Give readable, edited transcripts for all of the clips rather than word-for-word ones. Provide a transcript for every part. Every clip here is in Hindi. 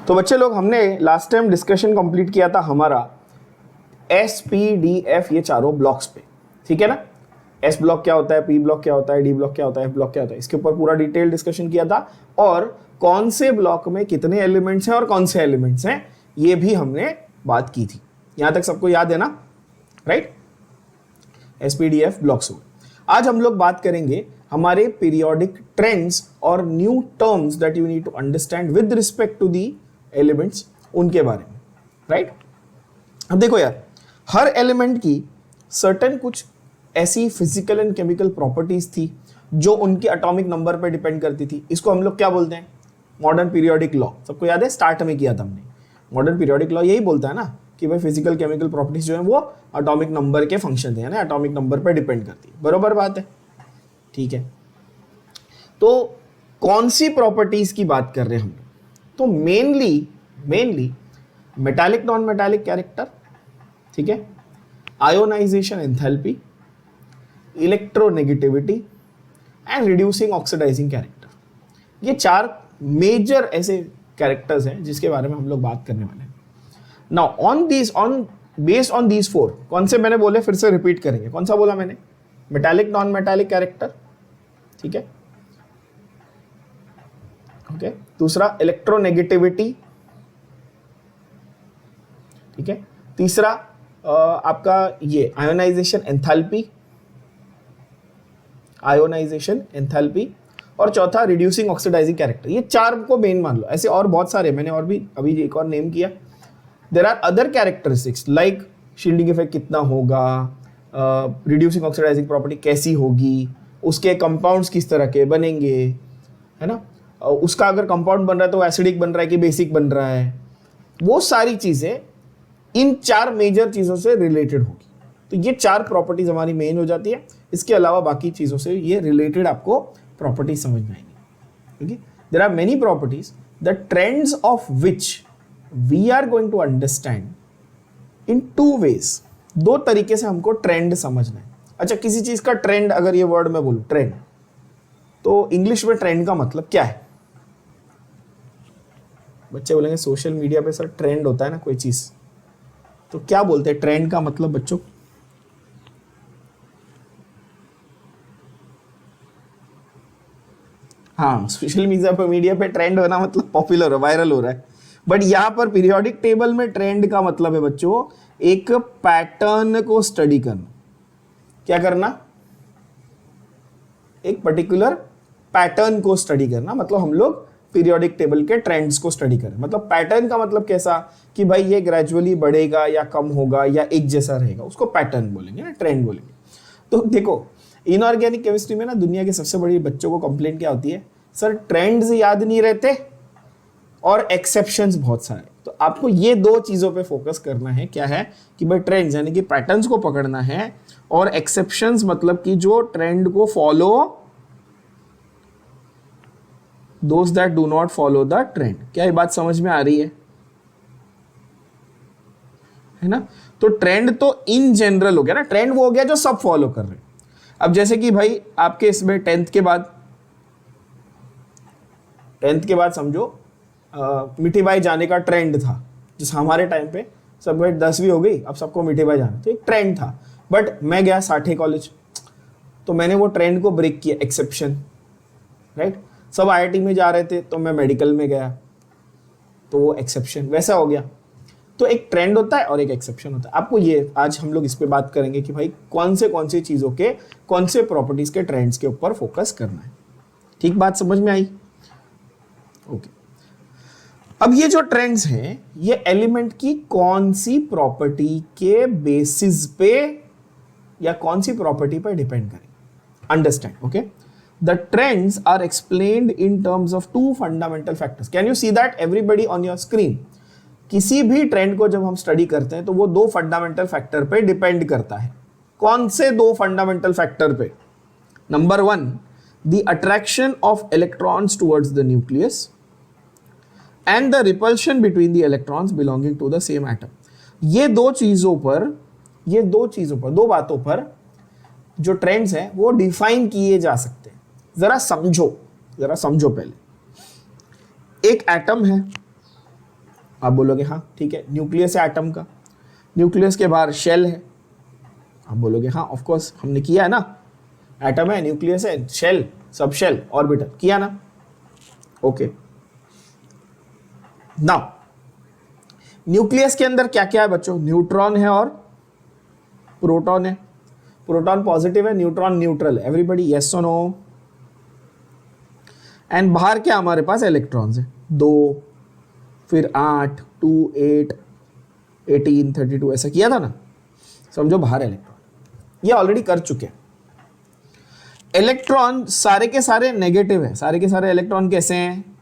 तो बच्चे लोग हमने लास्ट टाइम डिस्कशन कंप्लीट किया था हमारा SPDF ये चारों ब्लॉक्स पे, ठीक है ना। S ब्लॉक क्या होता है, P ब्लॉक क्या होता है, D ब्लॉक क्या होता है, F ब्लॉक क्या होता है, इसके ऊपर पूरा डिटेल डिस्कशन किया था। और कौन से ब्लॉक में कितने एलिमेंट्स हैं और कौन से एलिमेंट्स हैं ये भी हमने बात की थी। यहां तक सबको याद है ना, राइट। SPDF ब्लॉक्स हो गए। आज हम लोग बात करेंगे हमारे पीरियोडिक ट्रेंड्स और new terms that you need to understand with respect to the elements, उनके बारे में, राइट। अब देखो यार, हर एलिमेंट की सर्टेन कुछ ऐसी फिजिकल एंड केमिकल प्रॉपर्टीज थी जो उनके एटॉमिक नंबर पर डिपेंड करती थी। इसको हम लोग क्या बोलते हैं, मॉडर्न पीरियोडिक लॉ। सबको याद है, स्टार्ट में किया था हमने। मॉडर्न पीरियोडिक लॉ यही बोलता है ना कि भाई फिजिकल केमिकल प्रॉपर्टीज जो है वो एटॉमिक नंबर के फंक्शन है ना, एटॉमिक नंबर पर डिपेंड करती है। बरोबर बात है, ठीक है। तो कौन सी प्रॉपर्टीज की बात कर रहे हैं हम लोग, तो mainly metallic non metallic character, ठीक है, ionization enthalpy, electronegativity and reducing oxidizing character. ये चार मेजर ऐसे कैरेक्टर्स हैं जिसके बारे में हम लोग बात करने वाले हैं। Now based on these four, कौन से मैंने बोले, फिर से रिपीट करेंगे। कौन सा बोला मैंने, मेटालिक नॉन मेटालिक कैरेक्टर, ठीक है, ओके। दूसरा इलेक्ट्रोनेगेटिविटी, ठीक है। तीसरा आपका ये आयोनाइजेशन एंथैल्पी, और चौथा रिड्यूसिंग ऑक्सीडाइजिंग कैरेक्टर। ये चार को मेन मान लो। ऐसे और बहुत सारे मैंने और भी अभी एक और नेम किया। There are other characteristics like shielding effect कितना होगा, रिड्यूसिंग ऑक्सीडाइजिंग प्रॉपर्टी कैसी होगी, उसके कंपाउंड्स किस तरह के बनेंगे, है ना, उसका अगर कंपाउंड बन रहा है तो एसिडिक बन रहा है कि बेसिक बन रहा है, वो सारी चीजें इन चार मेजर चीजों से रिलेटेड होगी। तो ये चार प्रॉपर्टीज हमारी मेन हो जाती है। इसके अलावा बाकी चीजों से ये रिलेटेड आपको प्रॉपर्टीज समझ में आएंगी। Okay, there are many properties the trends of which we are going to understand in two ways. दो तरीके से हमको ट्रेंड समझना है। अच्छा, किसी चीज का ट्रेंड, अगर ये वर्ड मैं बोलूं ट्रेंड, तो इंग्लिश में ट्रेंड का मतलब क्या है? बच्चे बोलेंगे सोशल मीडिया पे सर ट्रेंड होता है ना कोई चीज, तो क्या बोलते हैं ट्रेंड का मतलब बच्चों? हाँ, सोशल मीडिया पे ट्रेंड होना मतलब पॉपुलर हो, वायरल हो रहा है। बट यहां पर पीरियोडिक टेबल में ट्रेंड का मतलब है बच्चों एक पैटर्न को स्टडी करना। क्या करना? एक पर्टिकुलर पैटर्न को स्टडी करना। मतलब हम लोग पीरियोडिक टेबल के ट्रेंड्स को स्टडी करें। मतलब पैटर्न का मतलब कैसा कि भाई ये ग्रेजुअली बढ़ेगा या कम होगा या एक जैसा रहेगा, उसको पैटर्न बोलेंगे ना, ट्रेंड बोलेंगे। तो देखो, इनऑर्गेनिक केमिस्ट्री में ना दुनिया के सबसे बड़ी बच्चों को कंप्लेंट क्या होती है, सर ट्रेंड्स याद नहीं रहते और एक्सेप्शंस बहुत सारे। तो आपको ये दो चीजों पे फोकस करना है। क्या है कि भाई ट्रेंड्स यानी कि पैटर्न्स को पकड़ना है, और एक्सेप्शंस मतलब कि जो ट्रेंड को follow, those that do not follow the trend. क्या ये बात समझ में आ रही है ना? तो ट्रेंड तो इन जनरल हो गया ना, ट्रेंड वो हो गया जो सब फॉलो कर रहे हैं। अब जैसे कि भाई आपके इसमें टेंथ के बाद समझो मिठीबाई जाने का ट्रेंड था। जैसे हमारे टाइम पे सब भाई 10वीं हो गई, अब सबको मिठीबाई जाना, तो एक ट्रेंड था। बट मैं गया साठे कॉलेज, तो मैंने वो ट्रेंड को ब्रेक किया, एक्सेप्शन, राइट। सब IIT में जा रहे थे तो मैं मेडिकल में गया, तो वो एक्सेप्शन वैसा हो गया। तो एक ट्रेंड होता है और एक एक्सेप्शन होता है। आपको ये आज हम लोग इस पे बात करेंगे कि भाई कौन सी चीजों के, कौन से प्रॉपर्टीज के ट्रेंड्स के ऊपर फोकस करना है। ठीक बात समझ में आई? ओके। अब ये जो ट्रेंड्स हैं ये एलिमेंट की कौन सी प्रॉपर्टी के बेसिस पे या कौन सी प्रॉपर्टी पर डिपेंड करेंगे, understand. Okay, the trends are explained in terms of two fundamental factors. Can you see that everybody on your screen? किसी भी ट्रेंड को जब हम स्टडी करते हैं तो वो दो फंडामेंटल फैक्टर पे डिपेंड करता है। कौन से दो फंडामेंटल फैक्टर पे? Number 1, the attraction of electrons towards the nucleus and the repulsion between the electrons belonging to the same atom. ये दो बातों पर जो ट्रेंड्स हैं वो डिफाइन किए जा सकते हैं। जरा समझो पहले। एक एटम है, आप बोलोगे हाँ ठीक है, न्यूक्लियस है एटम का, न्यूक्लियस के बाहर शेल है, आप बोलोगे हाँ ऑफ कोर्स हमने किया है ना, एटम है, न्यूक्लियस है, शेल, सब शेल, ऑर्बिटल, किया ना। ओके, नाउ न्यूक्लियस के अंदर क्या क्या है बच्चों? न्यूट्रॉन है और प्रोटॉन है। प्रोटॉन पॉजिटिव है, न्यूट्रॉन न्यूट्रल है। एवरीबॉडी यस और नो? एंड बाहर क्या हमारे पास इलेक्ट्रॉन्स है, 2, फिर 8, 2, 8, 18, 32, ऐसा किया था ना। समझो बाहर इलेक्ट्रॉन, ये ऑलरेडी कर चुके हैं। इलेक्ट्रॉन सारे के सारे नेगेटिव है, सारे के सारे इलेक्ट्रॉन कैसे हैं?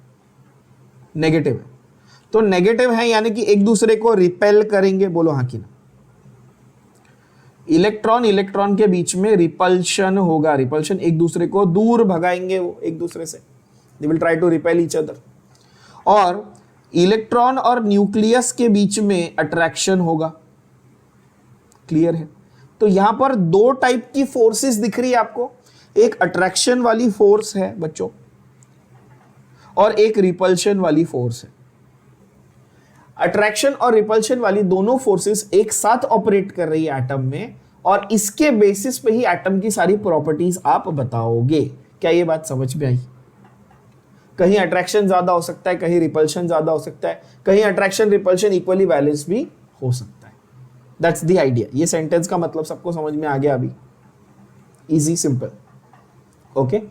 नेगेटिव है। तो नेगेटिव है यानी कि एक दूसरे को रिपेल करेंगे, बोलो हाँ कि ना। इलेक्ट्रॉन इलेक्ट्रॉन के बीच में रिपल्शन होगा, रिपल्शन, एक दूसरे को दूर भगाएंगे वो एक दूसरे से, they will try to repel each other. और इलेक्ट्रॉन और न्यूक्लियस के बीच में अट्रैक्शन होगा, क्लियर है? तो यहां पर दो टाइप की फोर्सेस दिख रही है आपको, एक अट्रैक्शन वाली फोर्स है बच्चों और एक रिपल्शन वाली फोर्स है। अट्रैक्शन और रिपल्शन वाली दोनों फोर्सेस एक साथ ऑपरेट कर रही है एटम में, और इसके बेसिस पे ही एटम की सारी प्रॉपर्टीज आप बताओगे। क्या ये बात समझ में आई? कहीं अट्रैक्शन ज्यादा हो सकता है, कहीं रिपल्शन ज्यादा हो सकता है, कहीं अट्रैक्शन रिपल्शन इक्वली बैलेंस भी हो सकता है। That's the idea. ये सेंटेंस का मतलब सबको समझ में आ गया अभी? Easy, simple. ओके,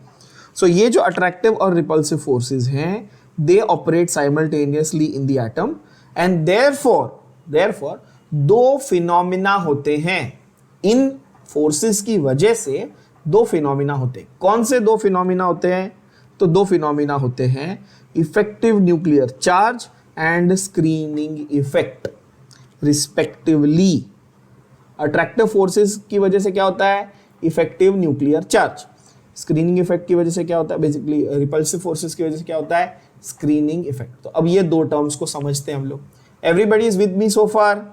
सो ये जो अट्रैक्टिव और रिपल्सिव फोर्सेस हैं, they operate simultaneously in the atom, and therefore दो फिनोमिना होते हैं। इन फोर्सेस की वजह से दो फिनोमिना होते हैं। कौन से दो फिनोमिना होते हैं? तो दो फिनोमिना होते हैं, effective nuclear charge and screening effect, respectively. Attractive forces की वजह से क्या होता है? Effective nuclear charge. Screening effect की वजह से क्या होता है? बेसिकली रिपल्सिव फोर्सेस की वजह से क्या होता है? Screening effect. तो अब ये दो टर्म्स को समझते हैं हम लोग। Everybody is with me so far?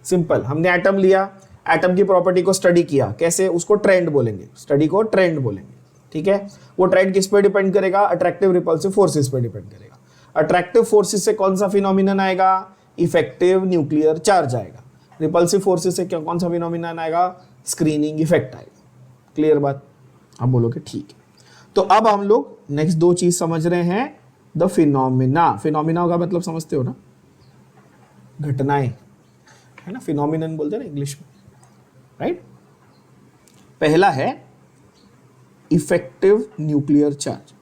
Simple, हमने एटम लिया, एटम की प्रॉपर्टी को स्टडी किया, कैसे? उसको ट्रेंड बोलेंगे, स्टडी को ट्रेंड बोलेंगे, ठीक है? वो ट्रेंड किस पे डिपेंड करेगा? अट्रैक्टिव रिपल्सिव फोर्सेस पे डिपेंड करेगा। अट्रैक्टिव फोर्सेस से कौन सा फिनोमिनन आएगा? इफेक्टिव न्यूक्लियर चार्ज आएगा। रिपल्सिव फोर्सेस से क्या, कौन सा फिनोमिनन आएगा? स्क्रीनिंग इफेक्ट आएगा। क्लियर बात? आप बोलोगे ठीक है। तो अब हम लोग नेक्स्ट दो चीज समझ रहे हैं, द फिनोमिना। फिनोमिना का मतलब समझते हो ना? घटनाएं, है ना? फिनोमिनन बोलते हैं ना इंग्लिश में, राइट? पहला है इफेक्टिव न्यूक्लियर चार्ज।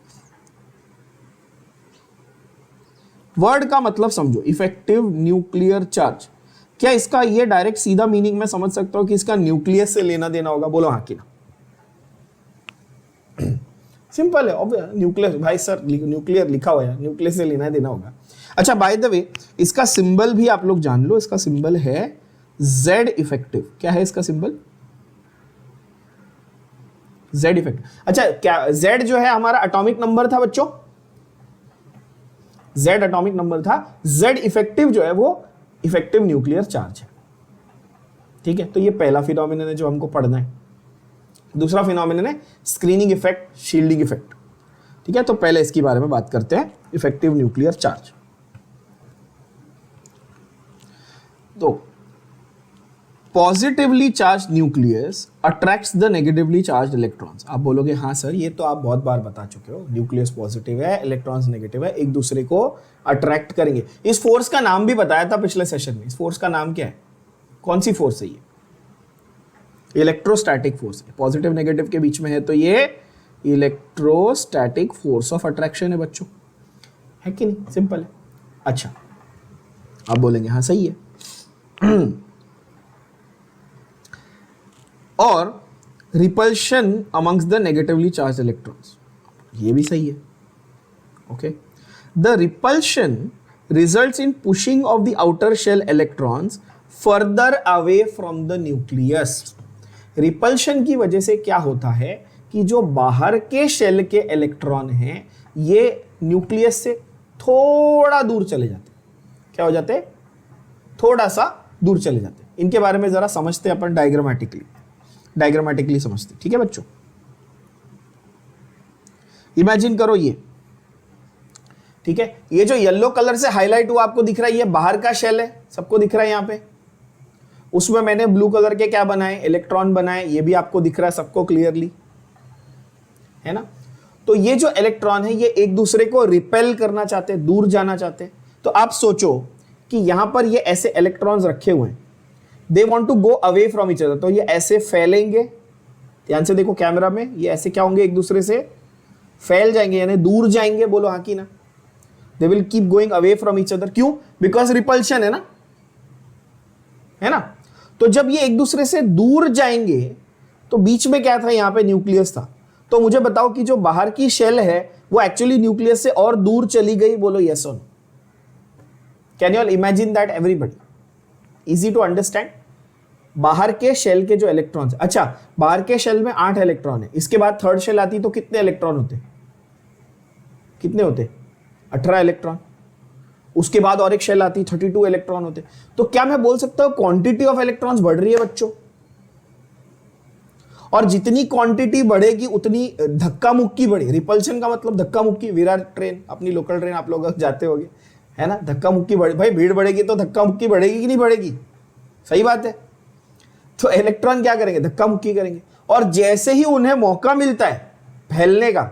वर्ड का मतलब समझो, इफेक्टिव न्यूक्लियर चार्ज। क्या इसका ये डायरेक्ट सीधा मीनिंग मैं समझ सकता हूं कि इसका न्यूक्लियस से लेना देना होगा? बोलो हाँ कि ना। सिंपल है, न्यूक्लियर, भाई सर न्यूक्लियर लिखा हुआ है, न्यूक्लियस से लेना देना होगा। अच्छा, बाय द वे इसका सिंबल भी आप लोग जान लो, इसका सिंबल है Z इफेक्टिव। क्या है इसका सिंबल? Z effective. अच्छा, क्या Z जो है हमारा एटॉमिक नंबर था बच्चों? Z एटॉमिक नंबर था। Z इफेक्टिव जो है वो इफेक्टिव न्यूक्लियर चार्ज है, ठीक है? तो ये पहला फिनोमिनन है जो हमको पढ़ना है। दूसरा फिनोमिनन है स्क्रीनिंग इफेक्ट, शील्डिंग इफेक्ट, ठीक है? तो पहले इसके बारे में बात करते हैं, इफेक्टिव न्यूक्लियर चार्ज। तो positively charge nucleus attracts the negatively charged electrons. आप बोलोगे हाँ सर, ये तो आप बहुत बार बता चुके हो, न्यूक्लियस पॉजिटिव है, इलेक्ट्रॉन्स नेगेटिव है, एक दूसरे को अट्रैक्ट करेंगे। इस फोर्स का नाम भी बताया था पिछले सेशन में। इस फोर्स का नाम क्या है? कौन सी फोर्स है ये? इलेक्ट्रोस्टैटिक फोर्स है। पॉजिटिव नेगेटिव के बीच में है तो ये इलेक्ट्रोस्टैटिक फोर्स ऑफ अट्रैक्शन है बच्चों, है कि नहीं? सिंपल है। अच्छा, आप बोलेंगे हाँ सही है। और repulsion amongst the negatively charged electrons, ये भी सही है। Okay, the repulsion results in pushing off the outer shell electrons further away from the nucleus. Repulsion की वजह से क्या होता है कि जो बाहर के शेल के इलेक्ट्रॉन हैं ये न्यूक्लियस से थोड़ा दूर चले जाते हैं। क्या हो जाते हैं? थोड़ा सा दूर चले जाते हैं। इनके बारे में जरा समझते हैं अपन डायग्रामेटिकली समझते, ठीक है बच्चों? इमेजिन करो, ठीक है, ये जो येलो कलर से हाईलाइट हुआ आपको दिख रहा है, ये बाहर का शेल है, सबको दिख रहा है यहाँ पे। उसमें मैंने ब्लू कलर के क्या बनाए, इलेक्ट्रॉन बनाए, ये भी आपको दिख रहा है सबको क्लियरली, है ना। तो ये जो इलेक्ट्रॉन है ये एक दूसरे को रिपेल करना चाहते हैं, दूर जाना चाहते हैं। तो आप सोचो कि यहां पर ये ऐसे इलेक्ट्रॉन्स रखे हुए हैं, they want to go away from each other, तो ये ऐसे फैलेंगे, ध्यान से देखो कैमरा में, ये ऐसे क्या होंगे, एक दूसरे से फैल जाएंगे, यानी दूर जाएंगे, बोलो हाँ की ना। They will keep going away from each other, क्यों, बिकॉज रिपल्शन है ना, है ना। तो जब ये एक दूसरे से दूर जाएंगे तो बीच में क्या था, यहां पे न्यूक्लियस था। तो मुझे बताओ कि जो बाहर की शेल है वो एक्चुअली न्यूक्लियस से और दूर चली गई, बोलो यस और no. Can you all imagine that everybody, easy to understand. बाहर के शेल के जो इलेक्ट्रॉन्स, अच्छा बाहर के शेल में 8 इलेक्ट्रॉन है, इसके बाद थर्ड शेल आती तो कितने इलेक्ट्रॉन होते, कितने होते, 18 इलेक्ट्रॉन। उसके बाद और एक शेल आती 32 इलेक्ट्रॉन होते। तो क्या मैं बोल सकता हूं क्वांटिटी ऑफ इलेक्ट्रॉन्स बढ़ रही है बच्चों, और जितनी क्वांटिटी बढ़ेगी उतनी धक्का मुक्की बढ़ेगी। रिपल्शन का मतलब धक्का मुक्की, विरार ट्रेन, अपनी लोकल ट्रेन आप लोग जाते होंगे, है ना, धक्का मुक्की बढ़े, भाई भीड़ बढ़ेगी तो धक्का मुक्की बढ़ेगी कि नहीं बढ़ेगी, सही बात है। तो इलेक्ट्रॉन क्या करेंगे, धक्का मुक्की करेंगे, और जैसे ही उन्हें मौका मिलता है फैलने का,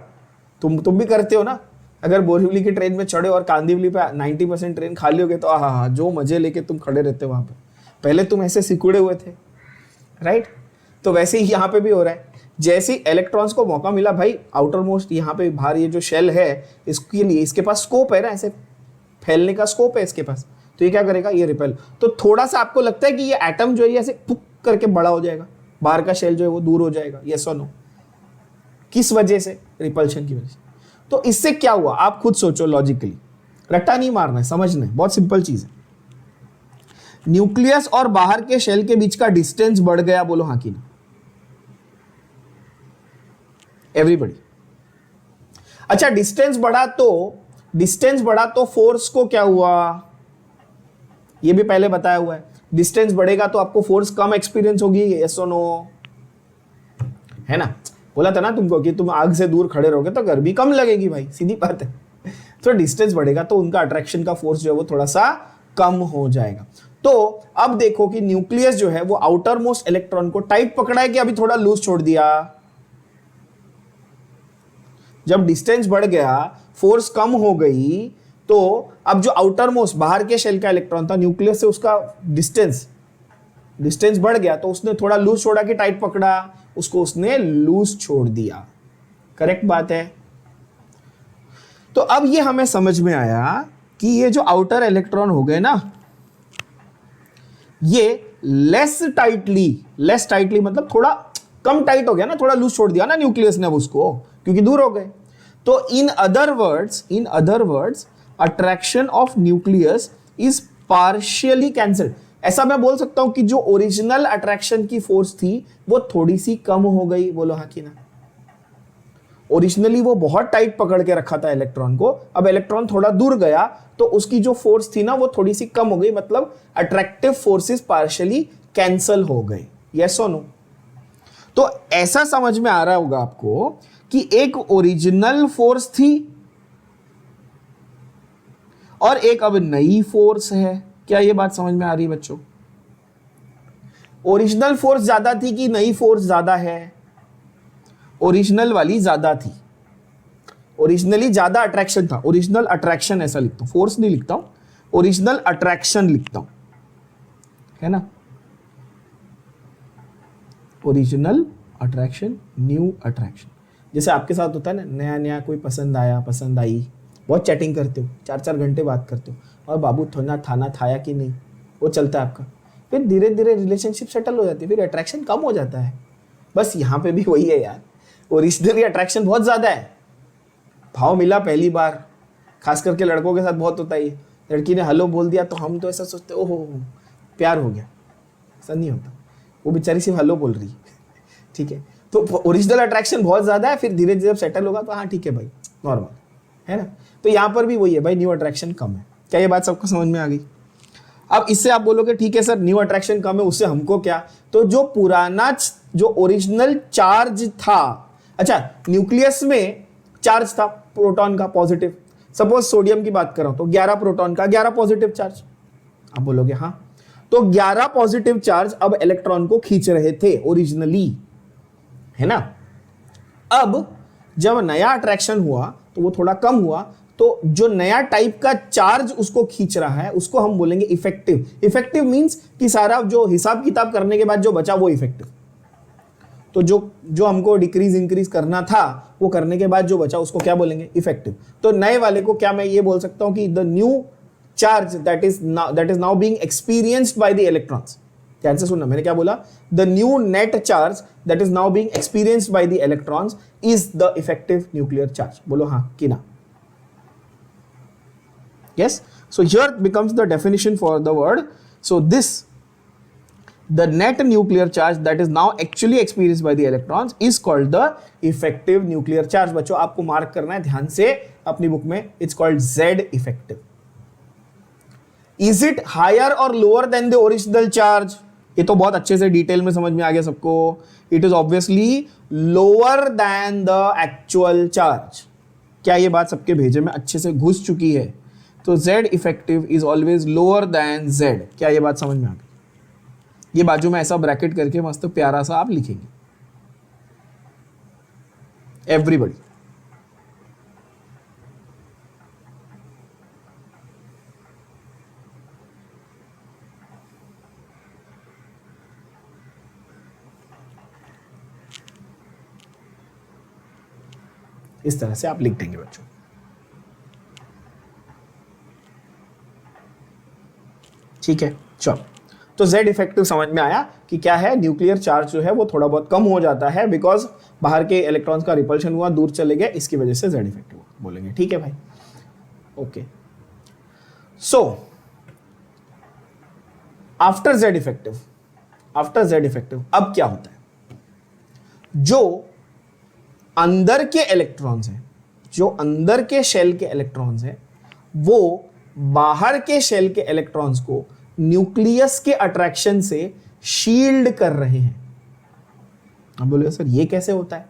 तुम भी करते हो ना, अगर बोरीवली की ट्रेन में चढ़े और कांदिवली पे 90% ट्रेन खाली हो गए तो हाँ जो मजे लेके तुम खड़े रहते हो वहां पे, पहले तुम ऐसे सिकुड़े हुए थे, राइट। तो वैसे ही यहाँ पे भी हो रहा है, जैसे ही इलेक्ट्रॉन्स को मौका मिला, भाई आउटर मोस्ट यहाँ पे बाहर ये जो शेल है, इसके लिए इसके पास स्कोप है ना, ऐसे फैलने का स्कोप है इसके पास, तो ये क्या करेगा, ये रिपेल। तो थोड़ा सा आपको लगता है कि ये एटम जो है ऐसे पुक करके बड़ा हो जाएगा, बाहर का शेल जो है वो दूर हो जाएगा, यस और नो। किस वजह से, रिपल्शन की वजह से। तो इससे क्या हुआ, आप खुद सोचो लॉजिकली, रट्टा नहीं मारना है, समझना है, बहुत सिंपल चीज है। न्यूक्लियस और बाहर के शेल के बीच का डिस्टेंस बढ़ गया, बोलो हाँ की ना, एवरीबडी। अच्छा डिस्टेंस बढ़ा तो फोर्स को क्या हुआ, ये भी पहले बताया हुआ है, डिस्टेंस बढ़ेगा तो आपको फोर्स कम एक्सपीरियंस होगी, यस और नो, है ना। बोला था ना तुमको कि तुम आग से दूर खड़े रहोगे तो गर्मी कम लगेगी, भाई सीधी बात है। तो डिस्टेंस बढ़ेगा तो उनका अट्रैक्शन का फोर्स जो है वो थोड़ा सा कम हो जाएगा। तो अब देखो कि न्यूक्लियस जो है वो आउटर मोस्ट इलेक्ट्रॉन को टाइट पकड़ा है कि अभी थोड़ा लूज छोड़ दिया। जब डिस्टेंस बढ़ गया, फोर्स कम हो गई, तो अब जो आउटर मोस्ट बाहर के शेल का इलेक्ट्रॉन था, न्यूक्लियस से उसका डिस्टेंस बढ़ गया, तो उसने थोड़ा लूज छोड़ा कि टाइट पकड़ा, उसको उसने लूज छोड़ दिया, करेक्ट बात है। तो अब ये हमें समझ में आया कि ये जो आउटर इलेक्ट्रॉन हो गए ना, ये लेस टाइटली मतलब थोड़ा कम टाइट हो गया ना, थोड़ा लूज छोड़ दिया ना न्यूक्लियस ने उसको, क्योंकि दूर हो गए। तो in other words attraction of nucleus is partially cancelled. ऐसा मैं बोल सकता हूं कि जो ओरिजिनल अट्रैक्शन की फोर्स थी वो थोड़ी सी कम हो गई, बोलो हाँ कि ना। ओरिजिनली वो बहुत टाइट पकड़ के रखा था इलेक्ट्रॉन को, अब इलेक्ट्रॉन थोड़ा दूर गया तो उसकी जो फोर्स थी ना वो थोड़ी सी कम हो गई, मतलब अट्रैक्टिव फोर्सेस पार्शियली कैंसल हो गए, यस और नो। तो ऐसा समझ में आ रहा होगा आपको कि एक ओरिजिनल फोर्स थी और एक अब नई फोर्स है। क्या ये बात समझ में आ रही है बच्चों? ओरिजिनल फोर्स ज्यादा थी कि नई फोर्स ज्यादा है? ओरिजिनल वाली ज्यादा थी, ओरिजिनली ज्यादा अट्रैक्शन था, ओरिजिनल अट्रैक्शन ऐसा लिखता हूं, फोर्स नहीं लिखता हूं, ओरिजिनल अट्रैक्शन लिखता हूं, है ना। Original attraction, new attraction. जैसे आपके साथ होता है ना, नया नया कोई पसंद आया, पसंद आई, बहुत चैटिंग करते हो, 4-4 घंटे बात करते हो, और बाबू थोड़ा थाना थाया कि नहीं, वो चलता है आपका। फिर धीरे धीरे रिलेशनशिप सेटल हो जाती है, फिर अट्रैक्शन कम हो जाता है। बस यहाँ पे भी वही है यार, ओरिजिनली अट्रैक्शन बहुत ज़्यादा है, भाव मिला पहली बार, खास करके लड़कों के साथ बहुत होता है। लड़की ने हेलो बोल दिया तो हम तो ऐसा सोचते ओहो प्यार हो गया, ऐसा नहीं होता, वो बेचारी सिर्फ हेलो बोल रही है, ठीक है। तो ओरिजिनल अट्रैक्शन बहुत ज़्यादा है, फिर धीरे धीरे जब सेटल होगा तो हाँ ठीक है भाई, नॉर्मल है ना। तो यहाँ पर भी वही है भाई, न्यू अट्रैक्शन कम है। क्या ये बात सबको समझ में आ गई? अब इससे आप बोलोगे ठीक है सर न्यू अट्रैक्शन कम है, उससे हमको क्या? तो जो पुराना जो ओरिजिनल चार्ज था, अच्छा न्यूक्लियस में चार्ज था प्रोटॉन का पॉजिटिव, सपोज सोडियम की बात कर रहा हूं तो 11 प्रोटॉन का 11 पॉजिटिव चार्ज। आप बोलोगे हाँ, तो 11 पॉजिटिव चार्ज अब इलेक्ट्रॉन को खींच रहे थे ओरिजिनली, है ना। अब जब नया अट्रैक्शन हुआ तो वो थोड़ा कम हुआ, तो जो नया टाइप का चार्ज उसको खींच रहा है उसको हम बोलेंगे इफेक्टिव। इफेक्टिव मींस कि सारा जो हिसाब किताब करने के बाद जो बचा वो इफेक्टिव। तो जो हमको डिक्रीज इंक्रीज करना था वो करने के बाद जो बचा उसको क्या बोलेंगे, इफेक्टिव। तो नए वाले को क्या मैं ये बोल सकता हूं कि the new charge that is now being experienced by the electrons. ध्यान से सुनना, मैंने क्या बोला, the new net charge that is now being experienced by the electrons is the effective nuclear charge. बोलो हाँ कि ना। Yes, so here becomes the definition for the word. So this, the net nuclear charge that is now actually experienced by the electrons is called the effective nuclear charge. बच्चों आपको मार्क करना है ध्यान से अपनी बुक में, it's called Z effective. Is it higher or lower than the original charge? ये तो बहुत अच्छे से डिटेल में समझ में आ गया सबको। It is obviously lower than the actual charge. क्या ये बात सबके भेजे में अच्छे से घुस चुकी है? तो Z effective is always lower than Z। क्या ये बात समझ में आ गई? ये बाजू में ऐसा ब्रैकेट करके मस्त प्यारा सा आप लिखेंगे, एवरीबॉडी। इस तरह से आप लिख देंगे बच्चों। ठीक है, चलो। तो Z इफेक्टिव समझ में आया कि क्या है, न्यूक्लियर चार्ज जो है वो थोड़ा बहुत कम हो जाता है बिकॉज बाहर के इलेक्ट्रॉन्स का रिपल्शन हुआ, दूर चले गए, इसकी वजह से Z इफेक्टिव बोलेंगे। ठीक है भाई, okay. So after Z effective अब क्या होता है, जो अंदर के इलेक्ट्रॉन्स हैं, जो अंदर के शेल के इलेक्ट्रॉन्स हैं, वो बाहर के शेल के इलेक्ट्रॉन्स को न्यूक्लियस के अट्रैक्शन से शील्ड कर रहे हैं। अब बोले सर ये कैसे होता है?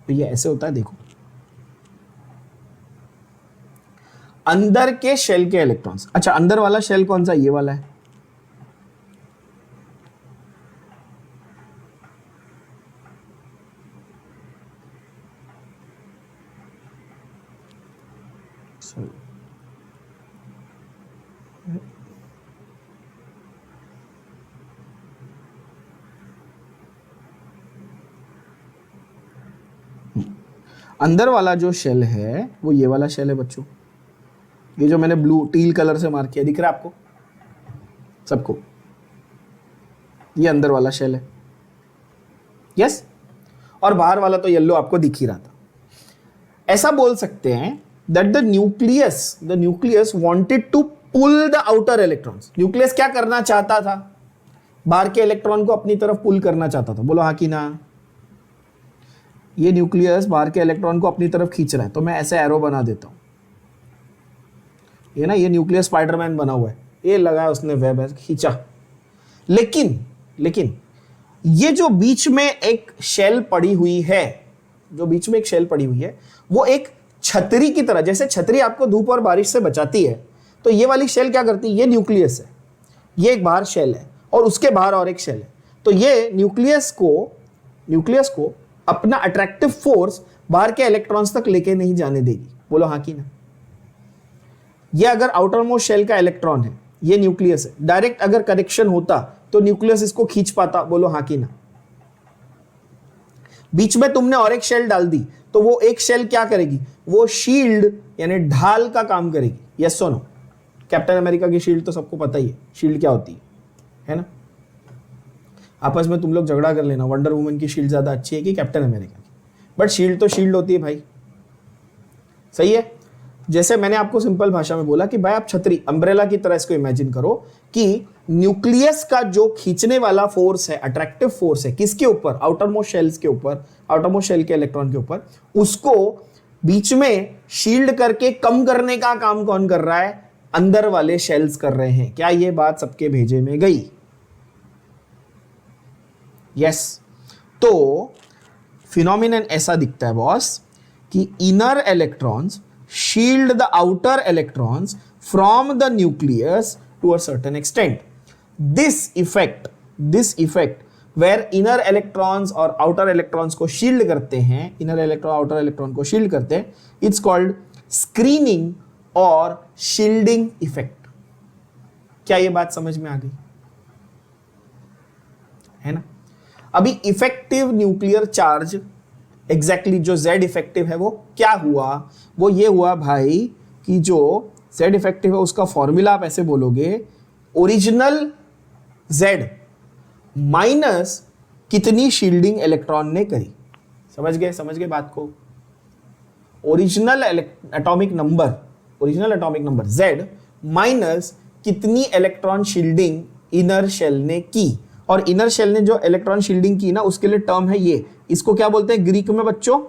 तो ये ऐसे होता है, देखो। अंदर के शेल के इलेक्ट्रॉन्स, अच्छा अंदर वाला शेल कौन सा? ये वाला है। अंदर वाला जो शेल है वो ये वाला शेल है बच्चों। ये जो मैंने ब्लू टील कलर से मार्क किया, दिख रहा है आपको सबको? ये अंदर वाला शेल है, यस। और बाहर वाला तो येलो आपको दिख ही रहा था। ऐसा बोल सकते हैं that the nucleus wanted to pull the outer electrons. Nucleus क्या करना चाहता था? बाहर के इलेक्ट्रॉन को अपनी तरफ पुल करना चाहता था। बोलो हाँ कि ना। ये न्यूक्लियस बाहर के इलेक्ट्रॉन को अपनी तरफ खींच रहा है, तो मैं ऐसे एरो बना देता हूं। ये ना, ये न्यूक्लियस स्पाइडरमैन बना हुआ है, ये लगाया उसने वेब है, खींचा। लेकिन ये जो बीच में एक शेल पड़ी हुई है, वो एक छतरी की तरह, जैसे छतरी आपको धूप और बारिश से बचाती है, तो ये वाली शेल क्या करती है? ये न्यूक्लियस है, ये एक बाहर शेल है और उसके बाहर और एक शेल है। तो ये न्यूक्लियस को अपना अट्रैक्टिव फोर्स बाहर के इलेक्ट्रॉन्स तक लेके नहीं जाने देगी। बोलो हाँ कि ना। ये अगर आउटर मोस्ट शेल का इलेक्ट्रॉन है, ये न्यूक्लियस है, डायरेक्ट अगर कनेक्शन होता तो न्यूक्लियस इसको खींच पाता। बोलो हाँ कि ना। बीच में तुमने और एक शेल डाल दी तो वो एक शेल क्या करेगी? वो शील्ड यानी ढाल का काम करेगी। यस और नो? कैप्टन अमेरिका की शील्ड तो सबको पता ही है, शील्ड क्या होती है ना। आपस में तुम लोग झगड़ा कर लेना, वंडर वुमन की शील्ड ज्यादा अच्छी है कि कैप्टन अमेरिका की, बट शील्ड तो शील्ड होती है भाई, सही है। जैसे मैंने आपको सिंपल भाषा में बोला कि भाई आप छतरी, अम्ब्रेला की तरह इसको इमेजिन करो कि न्यूक्लियस का जो खींचने वाला फोर्स है, अट्रैक्टिव फोर्स है, किसके ऊपर? आउटर मोस्ट शेल्स के ऊपर, आउटर मोस्ट शेल के इलेक्ट्रॉन के ऊपर। उसको बीच में शील्ड करके कम करने का काम कौन कर रहा है? अंदर वाले शेल्स कर रहे हैं। क्या ये बात सबके भेजे में गई? यस। तो फिनोमिनन ऐसा दिखता है बॉस कि inner electrons shield the outer electrons from the nucleus to a certain extent. This effect where inner electrons और outer electrons को shield करते हैं, inner electron outer electron को shield करते हैं, it's called screening और shielding effect. क्या ये बात समझ में आ गई है ना? अभी इफेक्टिव न्यूक्लियर चार्ज एग्जैक्टली जो Z इफेक्टिव है वो क्या हुआ? वो ये हुआ भाई कि जो Z इफेक्टिव है उसका फॉर्मूला आप ऐसे बोलोगे, ओरिजिनल Z माइनस कितनी शील्डिंग इलेक्ट्रॉन ने करी. समझ गए बात को? Original atomic number Z minus कितनी इलेक्ट्रॉन शील्डिंग इनर शेल ने की. और इनर शेल ने जो इलेक्ट्रॉन शील्डिंग की ना, उसके लिए टर्म है ये. इसको क्या बोलते हैं ग्रीक में बच्चों?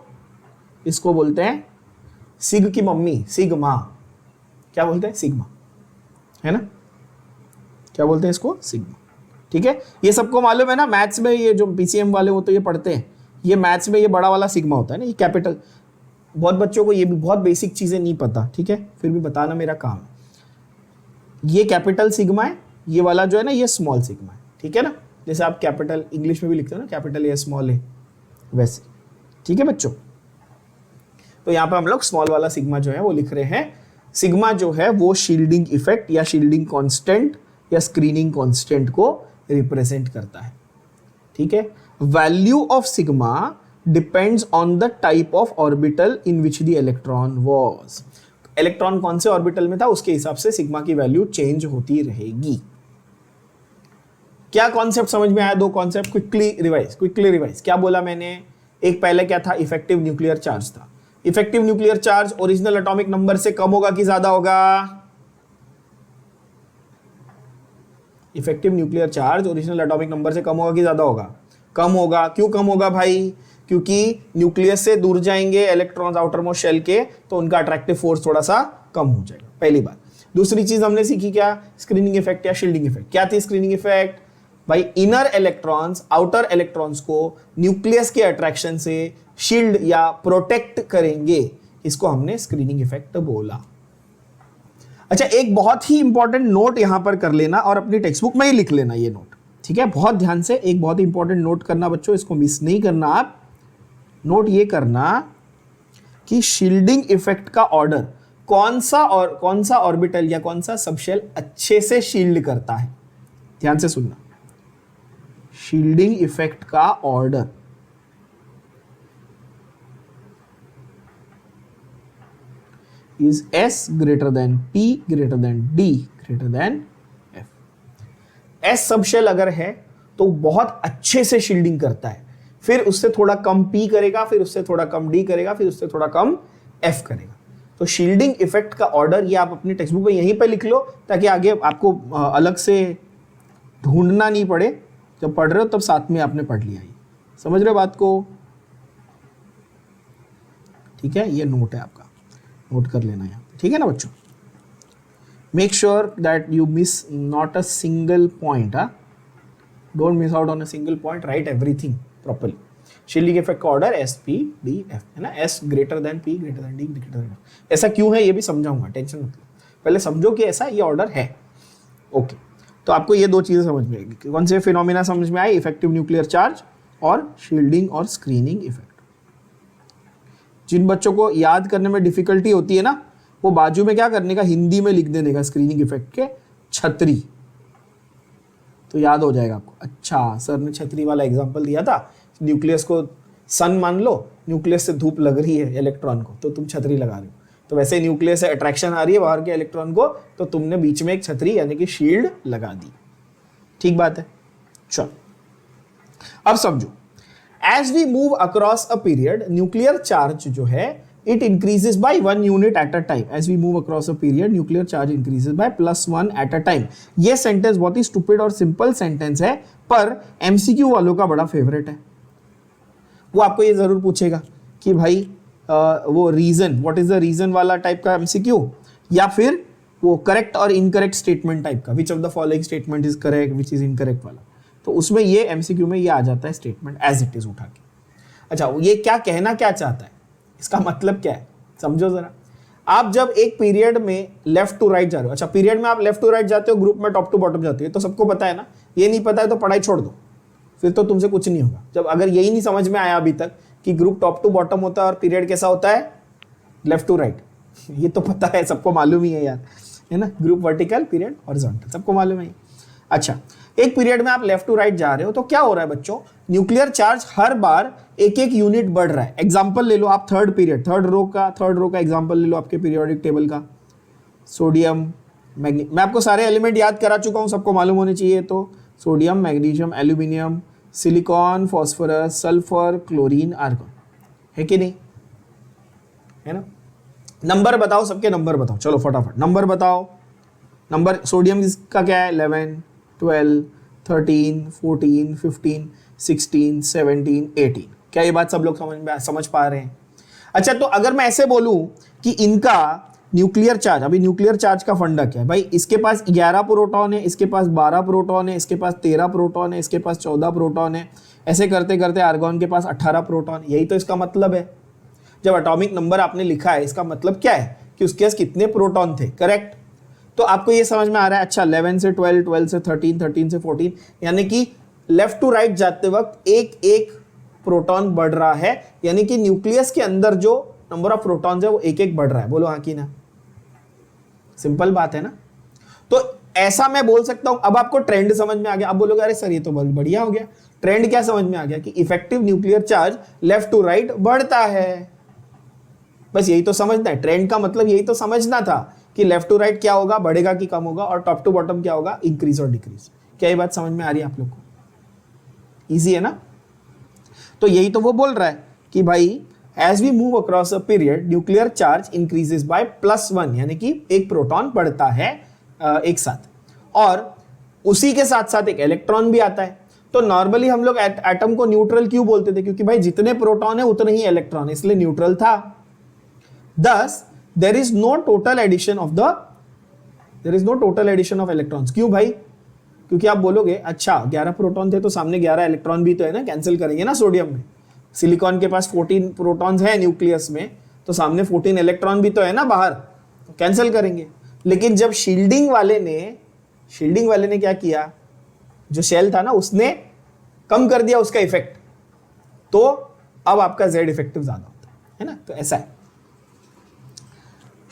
इसको बोलते हैं सिग की मम्मी, सिग्मा. क्या बोलते हैं? सिग्मा, है ना? क्या बोलते हैं इसको? सिग्मा. ठीक है, ये सबको मालूम है ना. मैथ्स में ये जो पीसीएम वाले वो तो ये पढ़ते हैं. ये मैथ्स में ये बड़ा वाला सिग्मा होता है ना, ये कैपिटल. बहुत बच्चों को ये भी बहुत बेसिक चीजें नहीं पता. ठीक है, फिर भी बताना मेरा काम है. ये कैपिटल सिग्मा है, ये वाला जो है ना ये स्मॉल सिग्मा है. ठीक है ना, जैसे आप कैपिटल इंग्लिश में भी लिखते हो ना, कैपिटल ए स्मॉल ए, वैसे. ठीक है बच्चों, तो यहाँ पे हम लोग स्मॉल वाला सिग्मा जो है वो लिख रहे हैं. सिग्मा जो है वो शील्डिंग इफेक्ट या शील्डिंग कांस्टेंट या स्क्रीनिंग कांस्टेंट को रिप्रेजेंट करता है. ठीक है, value of sigma depends on the type of orbital in which the electron was. Electron कौन से ऑर्बिटल में था उसके हिसाब से सिग्मा की वैल्यू चेंज होती रहेगी. क्या कॉन्सेप्ट समझ में आया? दो कॉन्सेप्ट क्विकली रिवाइज. क्या बोला मैंने? एक पहले क्या था? इफेक्टिव न्यूक्लियर चार्ज था. Effective nuclear charge original atomic number से कम होगा कि ज्यादा होगा? Effective nuclear charge original atomic number से कम होगा कि ज्यादा होगा? कम होगा. क्यों कम होगा भाई? क्योंकि न्यूक्लियस से दूर जाएंगे इलेक्ट्रॉन्स आउटर मोस्ट शेल के, तो उनका अट्रैक्टिव फोर्स थोड़ा सा कम हो जाएगा. पहली बात. दूसरी चीज हमने सीखी क्या? स्क्रीनिंग इफेक्ट या शील्डिंग इफेक्ट. क्या थी स्क्रीनिंग इफेक्ट? भाई इनर इलेक्ट्रॉन्स आउटर इलेक्ट्रॉन्स को न्यूक्लियस के अट्रैक्शन से शील्ड या प्रोटेक्ट करेंगे. इसको हमने स्क्रीनिंग इफेक्ट बोला. अच्छा, एक बहुत ही इंपॉर्टेंट नोट यहां पर कर लेना और अपनी टेक्स्ट बुक में ही लिख लेना ये नोट. ठीक है, बहुत ध्यान से. एक बहुत इंपॉर्टेंट नोट करना बच्चों, इसको मिस नहीं करना. आप नोट ये करना कि शील्डिंग इफेक्ट का ऑर्डर कौन सा ऑर्बिटल या कौन सा सबशेल अच्छे से शील्ड करता है. ध्यान से सुनना. शील्डिंग इफेक्ट का order is S greater than P greater than D greater than F. S subshell अगर है तो बहुत अच्छे से शील्डिंग करता है, फिर उससे थोड़ा कम P करेगा, फिर उससे थोड़ा कम D करेगा, फिर उससे थोड़ा कम F करेगा. तो शील्डिंग इफेक्ट का ऑर्डर ये आप अपनी टेक्स्ट बुक में यहीं पे लिख लो, ताकि आगे आपको अलग से ढूंढना नहीं पड़े. जब पढ़ रहे हो तब साथ में आपने पढ़ लिया. समझ रहे हो बात को? ठीक है, ये नोट है आपका, नोट कर लेना यहाँ. ठीक है ना बच्चों? Make sure that you miss not a single point. Don't miss out on a single point. Write everything properly. Shielding effect का order s p d f है ना. S greater than p greater than d greater than f. ऐसा क्यों है ये भी समझाऊंगा, टेंशन मत लो. पहले समझो कि ऐसा ये ऑर्डर है. ओके, तो आपको ये दो चीजें समझ में आएगी. कौन से फिनोमिना समझ में आए? इफेक्टिव न्यूक्लियर चार्ज और शील्डिंग और स्क्रीनिंग इफेक्ट. जिन बच्चों को याद करने में डिफिकल्टी होती है ना, वो बाजू में क्या करने का, हिंदी में लिख देने का स्क्रीनिंग इफेक्ट के छतरी, तो याद हो जाएगा आपको. अच्छा, सर ने छतरी वाला एग्जांपल दिया था. न्यूक्लियस को सन मान लो, न्यूक्लियस से धूप लग रही है इलेक्ट्रॉन को, तो तुम छतरी लगा रहे हो. तो वैसे न्यूक्लियस से अट्रैक्शन आ रही है बाहर के इलेक्ट्रॉन को, तो तुमने बीच में एक छतरी यानी कि शील्ड लगा दी. ठीक बात है. चलो अब समझो. As we move across a period, nuclear charge जो है it increases by 1 unit at a time. As we move across a period, nuclear charge increases by +1 at a time. ये सेंटेंस बहुत ही स्टूपिड और सिंपल सेंटेंस है, पर MCQ वालों का बड़ा फेवरेट है. वो आपको ये जरूर पूछेगा कि भाई वो reason, what is the reason वाला टाइप का MCQ, या फिर वो करेक्ट और इनकरेक्ट स्टेटमेंट टाइप का, which of the following statement is correct, which is incorrect वाला. तो उसमें ये MCQ में ये आ जाता है स्टेटमेंट एज इट इज उठा के. अच्छा, ये क्या कहना क्या चाहता है, इसका मतलब क्या है, समझो जरा. आप जब एक पीरियड में लेफ्ट टू राइट जा रहे हो, अच्छा पीरियड में आप लेफ्ट टू राइट जाते हो, ग्रुप में टॉप टू बॉटम जाते हो, तो सबको पता है ना। ये नहीं पता है तो पढ़ाई छोड़ दो, फिर तो तुमसे कुछ नहीं होगा। जब अगर यही नहीं समझ में आया अभी तक कि ग्रुप टॉप टू बॉटम होता है और पीरियड कैसा होता है, लेफ्ट टू राइट, ये तो पता है, सबको मालूम ही है यार, है ना। ग्रुप वर्टिकल, पीरियड हॉरिजॉन्टल, सबको मालूम है। अच्छा, एक पीरियड में आप लेफ्ट टू राइट जा रहे हो तो क्या हो रहा है बच्चों, न्यूक्लियर चार्ज हर बार एक एक यूनिट बढ़ रहा है। एग्जांपल ले लो आप थर्ड पीरियड, थर्ड रो का एग्जांपल ले लो आपके पीरियोडिक टेबल का। सोडियम, मैग्नीशियम, मैं आपको सारे एलिमेंट याद करा चुका हूं, सबको मालूम होने चाहिए। तो sodium, magnesium, aluminium, silicon, phosphorus, sulphur, chlorine, argon, है कि नहीं, है ना। नंबर बताओ, सबके नंबर बताओ, चलो फटाफट नंबर बताओ। नंबर सोडियम का क्या है, 11, 12, 13, 14, 15, 16, 17, 18। क्या ये बात सब लोग समझ पा रहे हैं? अच्छा, तो अगर मैं ऐसे बोलूं कि इनका न्यूक्लियर चार्ज, अभी न्यूक्लियर चार्ज का फंडा क्या है भाई, इसके पास 11 प्रोटॉन है, इसके पास 12 प्रोटॉन है, इसके पास 13 प्रोटॉन है, इसके पास 14 प्रोटॉन है, ऐसे करते करते आर्गॉन के पास 18 प्रोटॉन। यही तो इसका मतलब है। जब एटॉमिक नंबर आपने लिखा है, इसका मतलब क्या है कि उसके पास कितने प्रोटॉन थे, करेक्ट। तो आपको ये समझ में आ रहा है। अच्छा, 11 से 12, 12 से 13, 13 से 14, यानी कि लेफ्ट टू राइट जाते वक्त एक एक प्रोटॉन बढ़ रहा है, यानी कि न्यूक्लियस के अंदर जो नंबर ऑफ प्रोटॉन्स है वो एक एक बढ़ रहा है। बोलो हाँ कि ना, सिंपल बात है ना। तो ऐसा मैं बोल सकता हूं। अब आपको ट्रेंड समझ में आ गया। अब बोलोगे अरे सर ये तो बहुत बढ़िया हो गया। ट्रेंड क्या समझ में आ गया कि effective nuclear charge left to right बढ़ता है। बस यही तो समझना है। ट्रेंड का मतलब यही तो समझना था कि लेफ्ट टू राइट क्या होगा, बढ़ेगा कि कम होगा, और टॉप टू बॉटम क्या होगा, इंक्रीज और डिक्रीज। क्या ये बात समझ में आ रही है आप लोग को? इजी है ना। तो यही तो वो बोल रहा है कि भाई as we move across a period nuclear charge increases by +1, यानी कि एक प्रोटॉन बढ़ता है एक साथ, और उसी के साथ साथ एक इलेक्ट्रॉन भी आता है। तो नॉर्मली हम लोग एटम को न्यूट्रल क्यों बोलते थे, क्योंकि भाई जितने प्रोटॉन है उतने ही इलेक्ट्रॉन, इसलिए न्यूट्रल था। Thus, there is no total addition of electrons। क्यों भाई? क्योंकि आप बोलोगे अच्छा 11 प्रोटॉन थे तो सामने 11 इलेक्ट्रॉन भी तो है ना, कैंसिल करेंगे ना सोडियम में। सिलिकॉन के पास 14 प्रोटॉन्स है न्यूक्लियस में, तो सामने 14 इलेक्ट्रॉन भी तो है ना बाहर, तो कैंसिल करेंगे। लेकिन जब शील्डिंग वाले ने क्या किया, जो शेल था ना उसने कम कर दिया उसका इफेक्ट, तो अब आपका Z इफेक्टिव ज्यादा होता है ना। तो ऐसा है।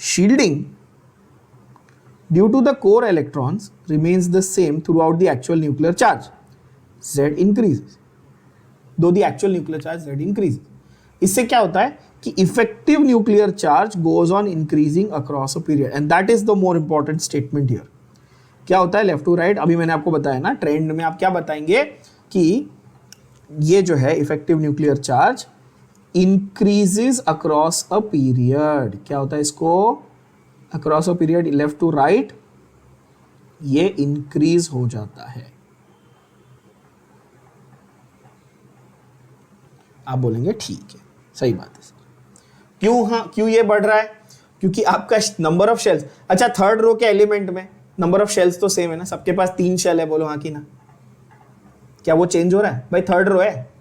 Shielding due to the core electrons remains the same throughout the actual nuclear charge. Z increases. Though the actual nuclear charge Z increases. इससे क्या होता है कि effective nuclear charge goes on increasing across a period, and that is the more important statement here. क्या होता है लेफ्ट टू राइट? अभी मैंने आपको बताया ना, ट्रेंड में आप क्या बताएंगे कि ये जो है effective nuclear charge increases across a period. क्या होता है इसको? Across a period left to right ये इंक्रीज हो जाता है। आप बोलेंगे ठीक है, सही बात है सर। क्यों? हाँ, क्यों ये बढ़ रहा है? क्योंकि आपका नंबर ऑफ शेल्स, अच्छा थर्ड रो के एलिमेंट में नंबर ऑफ शेल्स तो सेम है ना, सबके पास 3 शेल है। बोलो हाँ कि ना। क्या वो चेंज हो रहा है? भाई थर्ड रो है,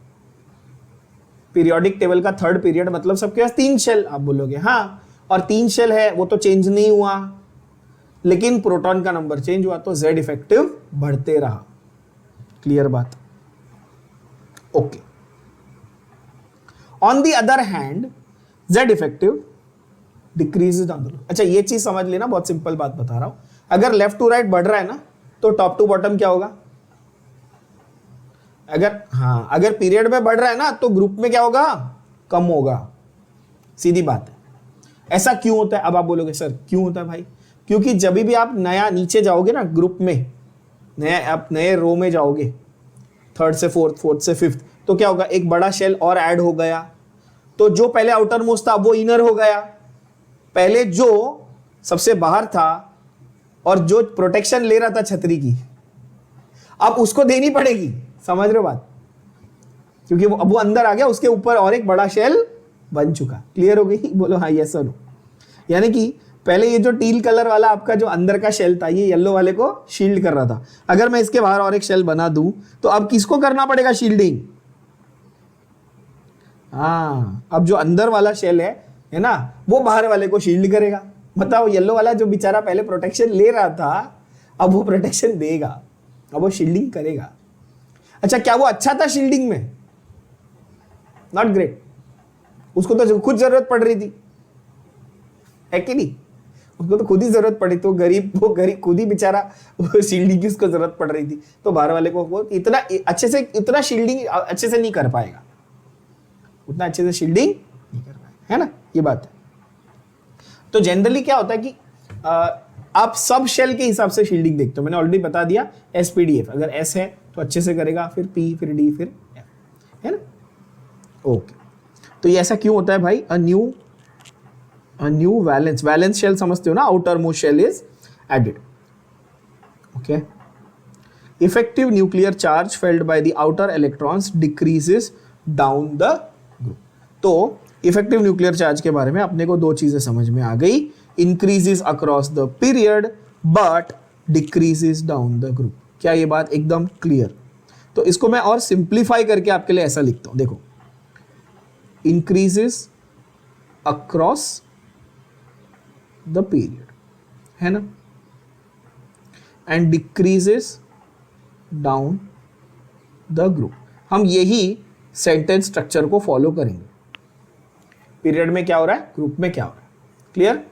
पीरियोडिक टेबल का थर्ड पीरियड, मतलब सबके पास 3 शेल। आप बोलोगे हाँ, और 3 शेल है वो तो चेंज नहीं हुआ, लेकिन प्रोटॉन का नंबर चेंज हुआ, तो Z इफेक्टिव बढ़ते रहा। क्लियर बात? Okay. On the other hand Z effective decreases down the road. अच्छा ये चीज समझ लेना, बहुत सिंपल बात बता रहा हूं। अगर लेफ्ट टू राइट बढ़ रहा है ना, तो टॉप टू बॉटम क्या होगा? अगर पीरियड में बढ़ रहा है ना, तो ग्रुप में क्या होगा? कम होगा। सीधी बात है। ऐसा क्यों होता है? अब आप बोलोगे सर क्यों होता है भाई? क्योंकि जब भी आप नया नीचे जाओगे ना ग्रुप में, आप नए रो में जाओगे, थर्ड से फोर्थ, फोर्थ से फिफ्थ, तो क्या होगा? एक बड़ा शेल और ऐड हो गया, तो जो पहले आउटर मोस्ट था वो इनर हो गया। पहले जो सबसे बाहर था और जो प्रोटेक्शन ले रहा था छतरी की, अब उसको देनी पड़ेगी। समझ रहे हो बात? क्योंकि अब वो अंदर आ गया, उसके ऊपर और एक बड़ा शेल बन चुका। क्लियर हो गई? बोलो हाँ यस और नो। यानी कि पहले ये जो टील कलर वाला आपका जो अंदर का शेल था, ये येलो वाले को शील्ड कर रहा था। अगर मैं इसके बाहर और एक शेल बना दूं, तो अब किसको करना पड़ेगा शील्डिंग? हाँ, अब जो अंदर वाला शेल है, है ना, वो बाहर वाले को शील्ड करेगा। मतलब येलो वाला जो बेचारा पहले प्रोटेक्शन ले रहा था, अब वो प्रोटेक्शन देगा, अब वो शील्डिंग करेगा। अच्छा, क्या वो अच्छा था शील्डिंग में? Not great. उसको तो खुद जरूरत पड़ रही थी, है कि नहीं? उसको तो खुद ही जरूरत पड़ी, तो वो गरीब खुद ही बेचारा शील्डिंग की उसको जरूरत पड़ रही थी, तो बाहर वाले को वो इतना अच्छे से, इतना शील्डिंग अच्छे से नहीं कर पाएगा, उतना अच्छे से शील्डिंग नहीं कर पाएगा, है ना, ये बात है। तो जनरली क्या होता है कि आप सब शेल के हिसाब से शील्डिंग देखते हो। मैंने ऑलरेडी बता दिया SPDF, अगर S है तो अच्छे से करेगा, फिर P, फिर D, फिर F, है ना। ओके, तो ये ऐसा क्यों होता है भाई? a new valence shell समझते हो ना, outer most shell is added. Okay, effective nuclear charge felt by the outer electrons decreases down the group. तो इफेक्टिव न्यूक्लियर चार्ज के बारे में अपने को दो चीजें समझ में आ गई, increases across the period but decreases down the group. क्या ये बात एकदम क्लियर? तो इसको मैं और सिंप्लीफाई करके आपके लिए ऐसा लिखता हूं, देखो, इंक्रीजेस अक्रॉस द पीरियड, है ना, and decreases down the group. हम यही सेंटेंस स्ट्रक्चर को फॉलो करेंगे। पीरियड में क्या हो रहा है, ग्रुप में क्या हो रहा है, क्लियर?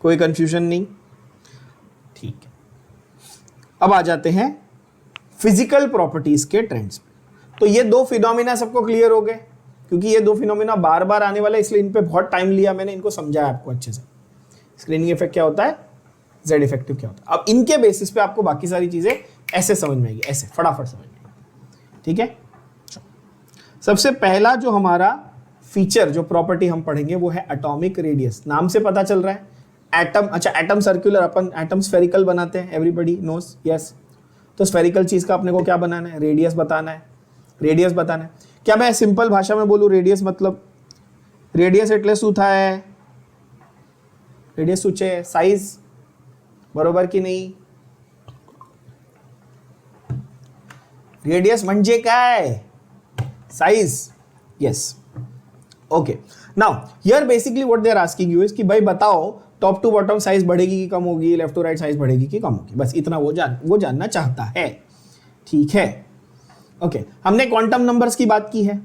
कोई कंफ्यूजन नहीं? ठीक है, अब आ जाते हैं फिजिकल प्रॉपर्टीज के ट्रेंड्स पे। तो ये दो फिनोमिना सबको क्लियर हो गए, क्योंकि ये दो फिनोमिना बार बार आने वाले, इसलिए इन पे बहुत टाइम लिया मैंने, इनको समझाया आपको अच्छे से। स्क्रीनिंग इफेक्ट क्या होता है, जेड इफेक्टिव क्या होता है। अब इनके बेसिस पे आपको बाकी सारी चीजें ऐसे समझ में आएगी, ऐसे फटाफट समझ में आएगी, ठीक है। सबसे पहला जो हमारा फीचर, जो प्रॉपर्टी हम पढ़ेंगे वो है एटॉमिक रेडियस। नाम से पता चल रहा है एटम, अच्छा एटम सर्कुलर, अपन एटम स्फेरिकल बनाते हैं, एवरीबॉडी नोस, यस। तो स्फेरिकल चीज का अपने को क्या बनाना है, रेडियस बताना है, रेडियस बताना है। क्या मैं सिंपल भाषा में बोलूं रेडियस मतलब, रेडियस एटले શું થાય, रेडियस શું છે, साइज, बरोबर की नहीं? रेडियस म्हणजे काय, size, yes. Okay, now here basically what they are asking you is कि भाई बताओ टॉप टू बॉटम साइज बढ़ेगी कि कम होगी, लेफ्ट टू राइट साइज बढ़ेगी कि कम होगी, बस इतना वो जानना चाहता है, ठीक है। ओके, हमने क्वांटम नंबर्स की बात की है,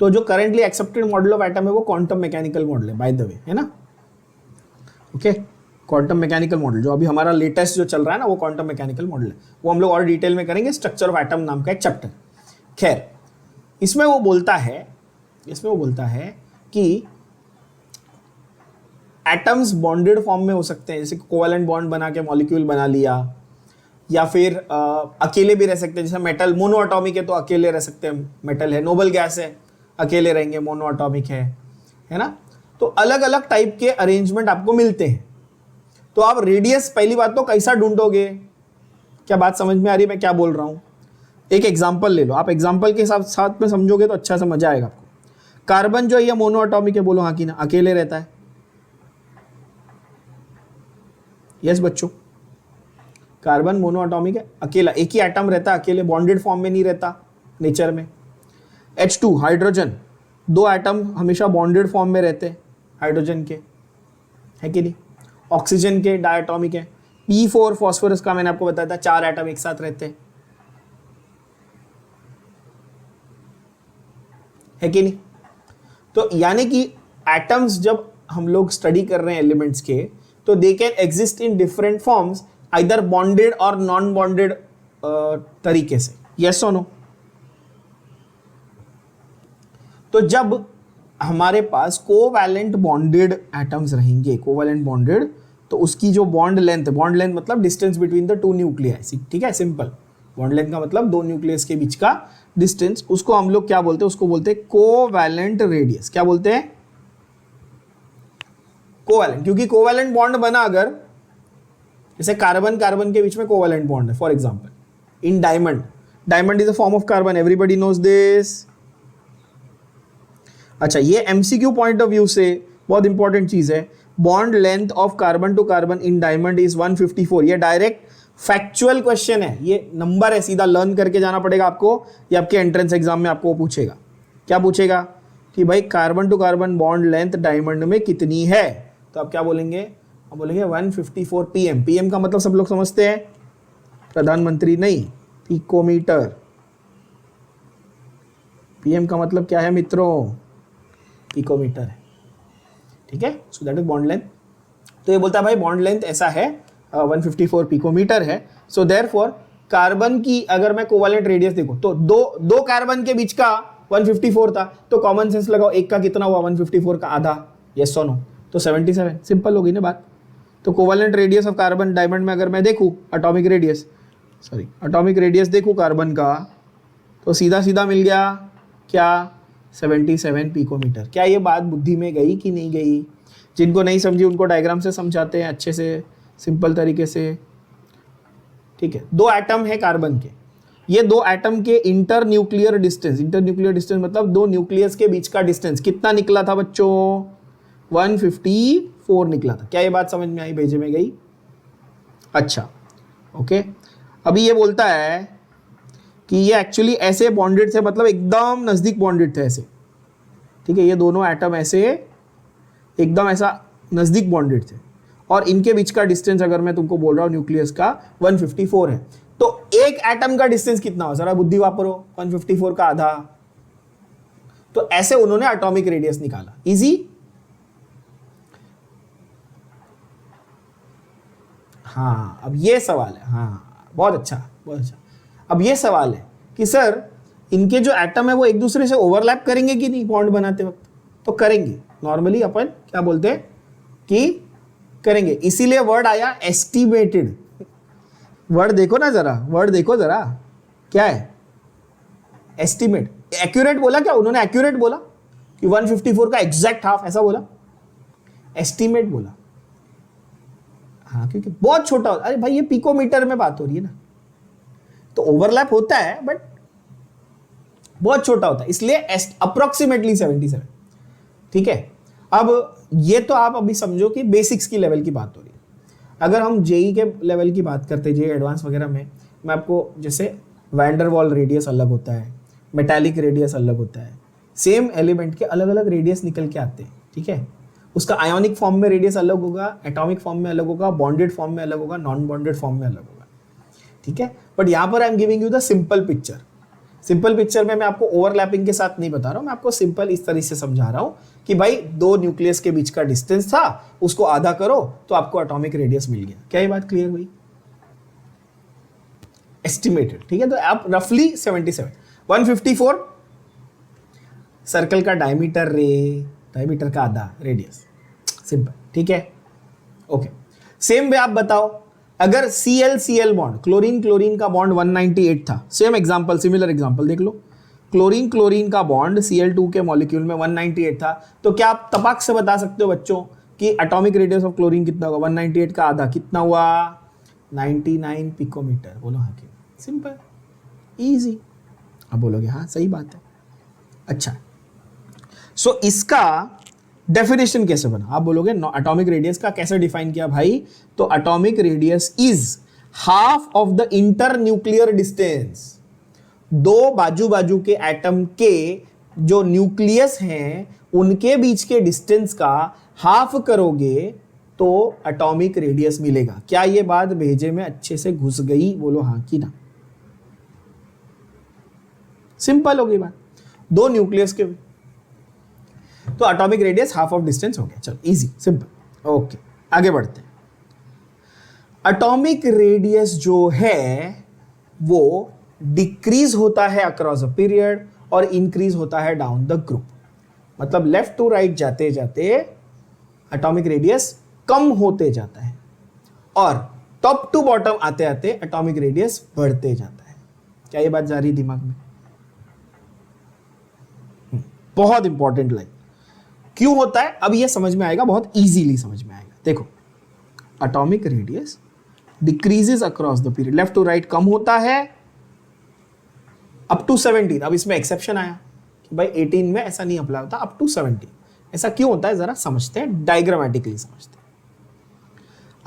तो जो currently accepted model of atom है वो क्वांटम मैकेनिकल मॉडल है, बाय द वे, है ना। ओके, क्वांटम मैकेनिकल मॉडल जो अभी हमारा लेटेस्ट जो चल रहा है ना, वो क्वांटम मैकेनिकल मॉडल है, वो हम लोग और डिटेल में करेंगे, स्ट्रक्चर ऑफ एटम नाम का एक चैप्टर। खैर, इसमें वो बोलता है कि एटम्स बॉन्डेड फॉर्म में हो सकते हैं, जैसे कोवेलेंट बॉन्ड बना के मॉलिक्यूल बना लिया, या फिर अकेले भी रह सकते हैं, जैसे मेटल मोनो एटॉमिक है तो अकेले रह सकते हैं, मेटल है, नोबल गैस है अकेले रहेंगे, मोनो एटॉमिक है ना। तो अलग अलग टाइप के अरेंजमेंट आपको मिलते हैं। तो आप रेडियस पहली बात तो कैसा ढूंढोगे, क्या बात समझ में आ रही है मैं क्या बोल रहा हूं? एक एग्जाम्पल ले लो, आप एग्जाम्पल के साथ में समझोगे तो अच्छा समझ आएगा आपको। कार्बन जो है ये मोनो एटॉमिक है, बोलो हाँ कि ना, अकेले रहता है, यस बच्चों, कार्बन मोनो एटॉमिक है, अकेला, एक ही एटम रहता है अकेले, बॉन्डेड फॉर्म में नहीं रहता नेचर में। H2 हाइड्रोजन, दो एटम हमेशा बॉन्डेड फॉर्म में रहते हैं हाइड्रोजन के, है कि नहीं। ऑक्सीजन के डायटॉमिक है। P4 फॉस्फोरस का मैंने आपको बताया था, चार एटम एक साथ रहते हैं, है कि नहीं। तो यानी कि एटम्स जब हम लोग स्टडी कर रहे हैं एलिमेंट्स के, तो they can exist in different forms, either bonded और नॉन बॉन्डेड तरीके से, यस और नो। तो जब हमारे पास कोवैलेंट बॉन्डेड एटम्स रहेंगे, कोवैलेंट बॉन्डेड, तो उसकी जो बॉन्ड लेंथ मतलब distance between the two nuclei, ठीक है, सिंपल। बॉन्ड लेंथ का मतलब दो न्यूक्लियस के बीच का डिस्टेंस, उसको हम लोग क्या बोलते हैं, उसको बोलते हैं कोवैलेंट रेडियस। क्या बोलते हैं? कोवैलेंट, क्योंकि कोवैलेंट बॉन्ड बना अगर, जैसे कार्बन कार्बन के बीच में कोवैलेंट बॉन्ड है, for example in diamond is a form of carbon, everybody knows this. अच्छा, ये एमसीक्यू पॉइंट ऑफ व्यू से बहुत इंपॉर्टेंट चीज है, bond length of carbon to carbon in diamond is 154। ये डायरेक्ट फैक्चुअल क्वेश्चन है, ये नंबर है, सीधा लर्न करके जाना पड़ेगा आपको, ये आपके एंट्रेंस एग्जाम में आपको पूछेगा। क्या पूछेगा? कि भाई carbon to carbon bond length diamond में कितनी है, तो आप क्या बोलेंगे, आप बोलेंगे 154 pm। pm का मतलब सब लोग समझते हैं, प्रधानमंत्री नहीं, पिकोमीटर। pm का मतलब क्या है मित्रों, पिकोमीटर है, ठीक है। So that is bond length. तो ये बोलता है भाई बॉन्ड लेंथ ऐसा है 154 पिकोमीटर है। सो देयरफॉर कार्बन की अगर मैं कोवेलेंट रेडियस देखूं तो दो कार्बन के बीच का 154 था, तो कॉमन सेंस लगाओ, एक का कितना हुआ 154 का आधा, यस और नो, तो 77। सिंपल हो गई ना बात। तो covalent radius of carbon diamond में अगर मैं देखूं एटॉमिक रेडियस देखूं कार्बन का, तो सीधा सीधा मिल गया क्या, 77 पिकोमीटर। क्या ये बात बुद्धि में गई कि नहीं गई? जिनको नहीं समझी उनको डायग्राम से समझाते हैं अच्छे से, सिंपल तरीके से, ठीक है। दो एटम है कार्बन के, ये दो एटम के इंटर न्यूक्लियर डिस्टेंस मतलब दो न्यूक्लियस के बीच का डिस्टेंस कितना निकला था बच्चों, 154 निकला था। क्या ये बात समझ में आई, भेजे में गई? अच्छा, ओके। अभी ये बोलता है कि ये एक्चुअली ऐसे बॉन्डेड थे, मतलब एकदम नजदीक बॉन्डेड थे ऐसे, ठीक है। ये दोनों एटम ऐसे एकदम ऐसा नजदीक बॉन्डेड थे, और इनके बीच का डिस्टेंस अगर मैं तुमको बोल रहा हूं न्यूक्लियस का 154 है, तो एक एटम का डिस्टेंस कितना हो, जरा बुद्धि वापरो, 154 का आधा, तो ऐसे उन्होंने एटॉमिक रेडियस निकाला। इजी? हाँ, अब ये सवाल है, हाँ बहुत अच्छा। अब ये सवाल है कि सर इनके जो एटम है वो एक दूसरे से ओवरलैप करेंगे कि नहीं बॉन्ड बनाते वक्त? तो करेंगे, नॉर्मली अपन क्या बोलते हैं कि करेंगे, इसीलिए वर्ड आया एस्टिमेटेड। वर्ड देखो ना जरा, वर्ड देखो जरा, क्या है एस्टिमेट। एक्यूरेट बोला क्या उन्होंने? एक्यूरेट बोला कि 154 का एग्जैक्ट हाफ, ऐसा बोला? एस्टिमेट बोला, हाँ, क्योंकि बहुत छोटा होता है। अरे भाई ये पिकोमीटर में बात हो रही है ना, तो ओवरलैप होता है बट बहुत छोटा होता है, इसलिए अप्रोक्सीमेटली 77, ठीक है। अब ये तो आप अभी समझो कि बेसिक्स की लेवल की बात हो रही है। अगर हम जेई के लेवल की बात करते हैं, जेई एडवांस वगैरह में, मैं आपको जैसे वैंडरवॉल रेडियस अलग होता है, मेटालिक रेडियस अलग होता है, सेम एलिमेंट के अलग अलग रेडियस निकल के आते हैं, ठीक है। उसका आयोनिक फॉर्म में रेडियस अलग होगा, एटॉमिक फॉर्म में अलग होगा, बॉन्डेड फॉर्म में अलग होगा, नॉन बॉन्डेड फॉर्म में अलग होगा, ठीक है। बट यहां पर I am giving you the simple picture. Simple picture में मैं आपको ओवरलैपिंग के साथ नहीं बता रहा हूं, मैं आपको सिंपल इस तरीके से समझा रहा हूं कि भाई दो न्यूक्लियस के बीच का डिस्टेंस था, उसको आधा करो तो आपको एटॉमिक रेडियस मिल गया। क्या ये बात क्लियर हुई? एस्टिमेटेड, ठीक है। तो आप रफली 77, 154 सर्कल का डायमीटर डायमीटर का आधा रेडियस, सिंपल, ठीक है, ओके। सेम वे आप बताओ, अगर Cl बॉन्ड, क्लोरीन का बॉन्ड 198 था, सेम एग्जांपल, सिमिलर एग्जांपल देख लो, क्लोरीन का बॉन्ड Cl2 के मॉलिक्यूल में 198 था, तो क्या आप तपाक से बता सकते हो बच्चों कि एटॉमिक रेडियस ऑफ क्लोरीन कितना होगा? 198 का आधा कितना हुआ? 99 पिकोमीटर। बोलो हाँ कि सिंपल, इजी। अब बोलोगे हाँ सही बात है। अच्छा, सो इसका डेफिनेशन कैसे बना? आप बोलोगे एटॉमिक रेडियस का कैसे डिफाइन किया भाई? तो atomic radius is half of the inter nuclear distance. दो बाजू बाजू के एटम के जो न्यूक्लियस हैं उनके बीच के डिस्टेंस का हाफ करोगे तो एटॉमिक रेडियस मिलेगा। क्या ये बात भेजे में अच्छे से घुस गई? बोलो हाँ कि ना। सिंपल हो गई बात, दो न्यूक्लियस के, तो atomic radius half of distance हो गया। चलो इजी, सिंपल, ओके, आगे बढ़ते हैं। एटॉमिक रेडियस जो है वो डिक्रीज होता है अक्रॉस अ पीरियड और इंक्रीज होता है डाउन द ग्रुप। मतलब लेफ्ट टू राइट जाते जाते एटॉमिक रेडियस कम होते जाता है और टॉप टू बॉटम आते आते एटॉमिक रेडियस बढ़ते जाता है। क्या ये बात जा रही दिमाग में? बहुत इंपॉर्टेंट लाइन। क्यों होता है अब ये समझ में आएगा, बहुत इजीली समझ में आएगा। देखो, atomic radius decreases across the period, left to right कम होता है अप टू 17। अब इसमें एक्सेप्शन आया कि भाई 18 में ऐसा नहीं अप्लाई होता, अप टू 17। ऐसा क्यों होता है जरा समझते हैं, डायग्रामेटिकली समझते हैं।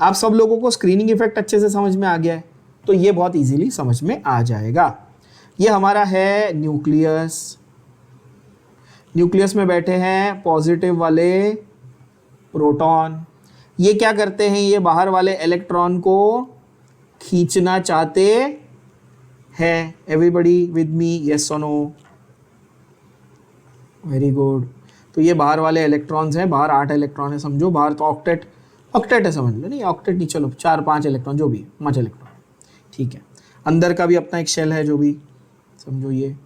आप सब लोगों को स्क्रीनिंग इफेक्ट अच्छे से समझ में आ गया है, तो ये बहुत इजीली समझ में आ जाएगा। ये हमारा है न्यूक्लियस, न्यूक्लियस में बैठे हैं पॉजिटिव वाले प्रोटॉन, ये क्या करते हैं, ये बाहर वाले इलेक्ट्रॉन को खींचना चाहते हैं। एवरीबॉडी विद मी, यस और नो? Very good. तो ये बाहर वाले इलेक्ट्रॉन्स हैं, बाहर 8 इलेक्ट्रॉन है समझो, बाहर तो ऑक्टेट है समझ लो, नहीं ऑक्टेट नहीं, चलो 4-5 इलेक्ट्रॉन जो भी 5 इलेक्ट्रॉन, ठीक है। अंदर का भी अपना एक शेल है जो भी समझो, ये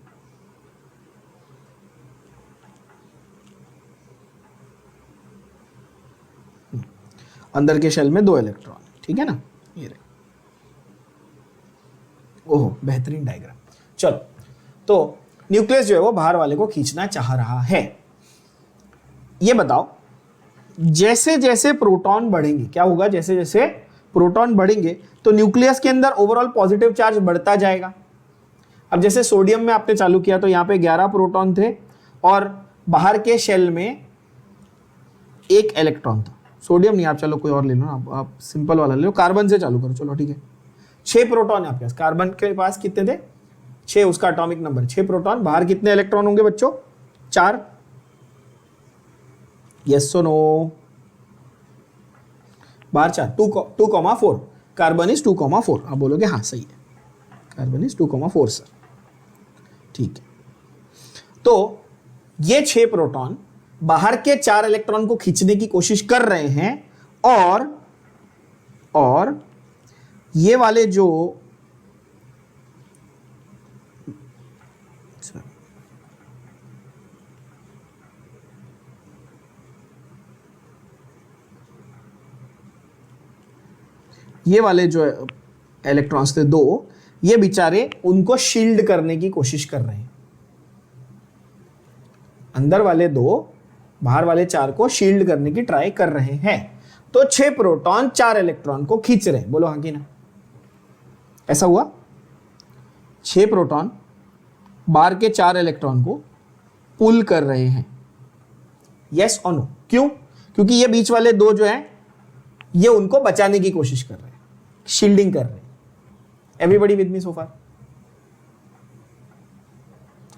अंदर के शेल में 2 इलेक्ट्रॉन, ठीक है ना, ये रहे। ओहो बेहतरीन डायग्राम। चलो, तो न्यूक्लियस जो है वो बाहर वाले को खींचना चाह रहा है। ये बताओ, जैसे जैसे प्रोटॉन बढ़ेंगे क्या होगा, जैसे जैसे प्रोटॉन बढ़ेंगे तो न्यूक्लियस के अंदर ओवरऑल पॉजिटिव चार्ज बढ़ता जाएगा। अब जैसे सोडियम में आपने चालू किया तो यहाँ पे 11 प्रोटॉन थे और बाहर के शेल में 1 इलेक्ट्रॉन था। सोडियम नहीं, आप चलो कोई और ले लो, आप सिंपल वाला ले लो, कार्बन से चालू करो, चलो ठीक है। 6 प्रोटॉन है आपके पास, कार्बन के पास कितने थे, 6, उसका एटॉमिक नंबर 6 प्रोटॉन, बाहर कितने इलेक्ट्रॉन होंगे बच्चों, 4, यस और नो? बाहर 4, 2,4, कार्बन इज 2,4, आप बोलोगे हाँ सही है, कार्बन इज 2,4 सर, ठीक है। तो ये 6 प्रोटॉन बाहर के 4 इलेक्ट्रॉन को खींचने की कोशिश कर रहे हैं और ये वाले जो इलेक्ट्रॉन्स थे 2, ये बेचारे उनको शील्ड करने की कोशिश कर रहे हैं। अंदर वाले 2 बाहर वाले 4 को शील्ड करने की ट्राई कर रहे हैं। तो 6 प्रोटॉन 4 इलेक्ट्रॉन को खींच रहे हैं, बोलो हाँ कि ना? ऐसा हुआ, 6 प्रोटॉन बाहर के 4 इलेक्ट्रॉन को पुल कर रहे हैं, यस और नो? क्यों? क्योंकि ये बीच वाले 2 जो हैं ये उनको बचाने की कोशिश कर रहे हैं, शील्डिंग कर रहे हैं। एवरीबॉडी विद मी सो फार?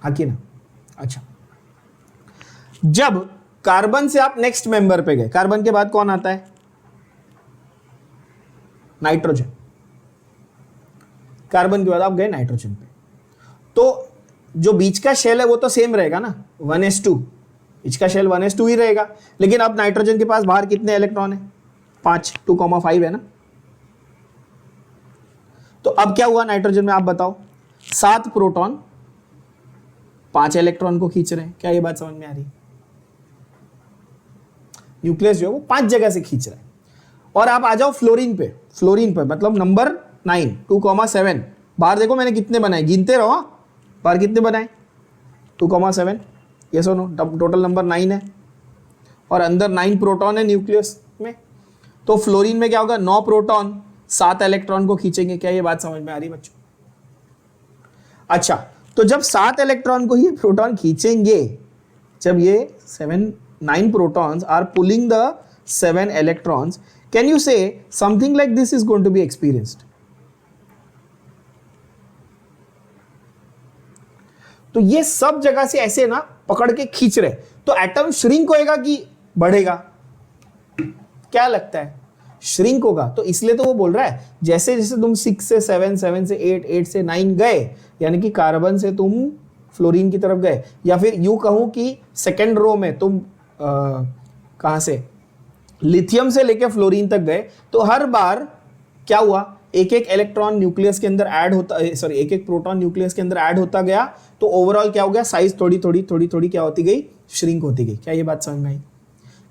हाँ कि ना? अच्छा, जब कार्बन से आप नेक्स्ट मेंबर पे गए, कार्बन के बाद कौन आता है, नाइट्रोजन। कार्बन के बाद आप गए नाइट्रोजन पे, तो जो बीच का शेल है वो तो सेम रहेगा ना, 1s2, बीच का शेल 1s2 ही रहेगा। लेकिन अब नाइट्रोजन के पास बाहर कितने इलेक्ट्रॉन है, 5, 2,5 है ना। तो अब क्या हुआ नाइट्रोजन में, आप बताओ, 7 प्रोटॉन 5 इलेक्ट्रॉन को खींच रहे हैं। क्या ये बात समझ में आ रही? न्यूक्लियस जो है वो 5 जगह से खींच रहा है। और आप आ जाओ फ्लोरीन पे, फ्लोरीन पे मतलब नंबर 9, 2,7, बाहर देखो मैंने कितने बनाए, गिनते रहो, बाहर कितने बनाए, 2,7, यस और नो? टोटल नंबर 9 है और अंदर 9 प्रोटॉन है न्यूक्लियस में। तो फ्लोरीन में क्या होगा, 9 प्रोटॉन 7 इलेक्ट्रॉन को खींचेंगे। क्या ये बात समझ में आ रही बच्चों? अच्छा, तो जब 7 इलेक्ट्रॉन को ये प्रोटॉन खींचेंगे, जब ये 9 protons are pulling the 7 electrons, can you say something like this is going to be experienced? तो ये सब जगह से ऐसे ना पकड़ के खींच रहे, तो एटम श्रिंक होएगा कि बढ़ेगा? क्या लगता है? श्रिंक होगा। तो इसलिए तो वो बोल रहा है जैसे जैसे तुम 6 से 7, 7 से 8, 8 से 9 गए, यानी कि कार्बन से तुम फ्लोरीन की तरफ गए, या फिर यूं कहूं कि सेकेंड रो में तुम कहां से, लिथियम से लेके फ्लोरीन तक गए, तो हर बार क्या हुआ, एक एक इलेक्ट्रॉन न्यूक्लियस के अंदर ऐड होता, सॉरी एक एक प्रोटॉन न्यूक्लियस के अंदर ऐड होता गया, तो ओवरऑल क्या हो गया, साइज थोड़ी थोड़ी क्या होती गई, श्रिंक होती गई। क्या ये बात समझ में आई?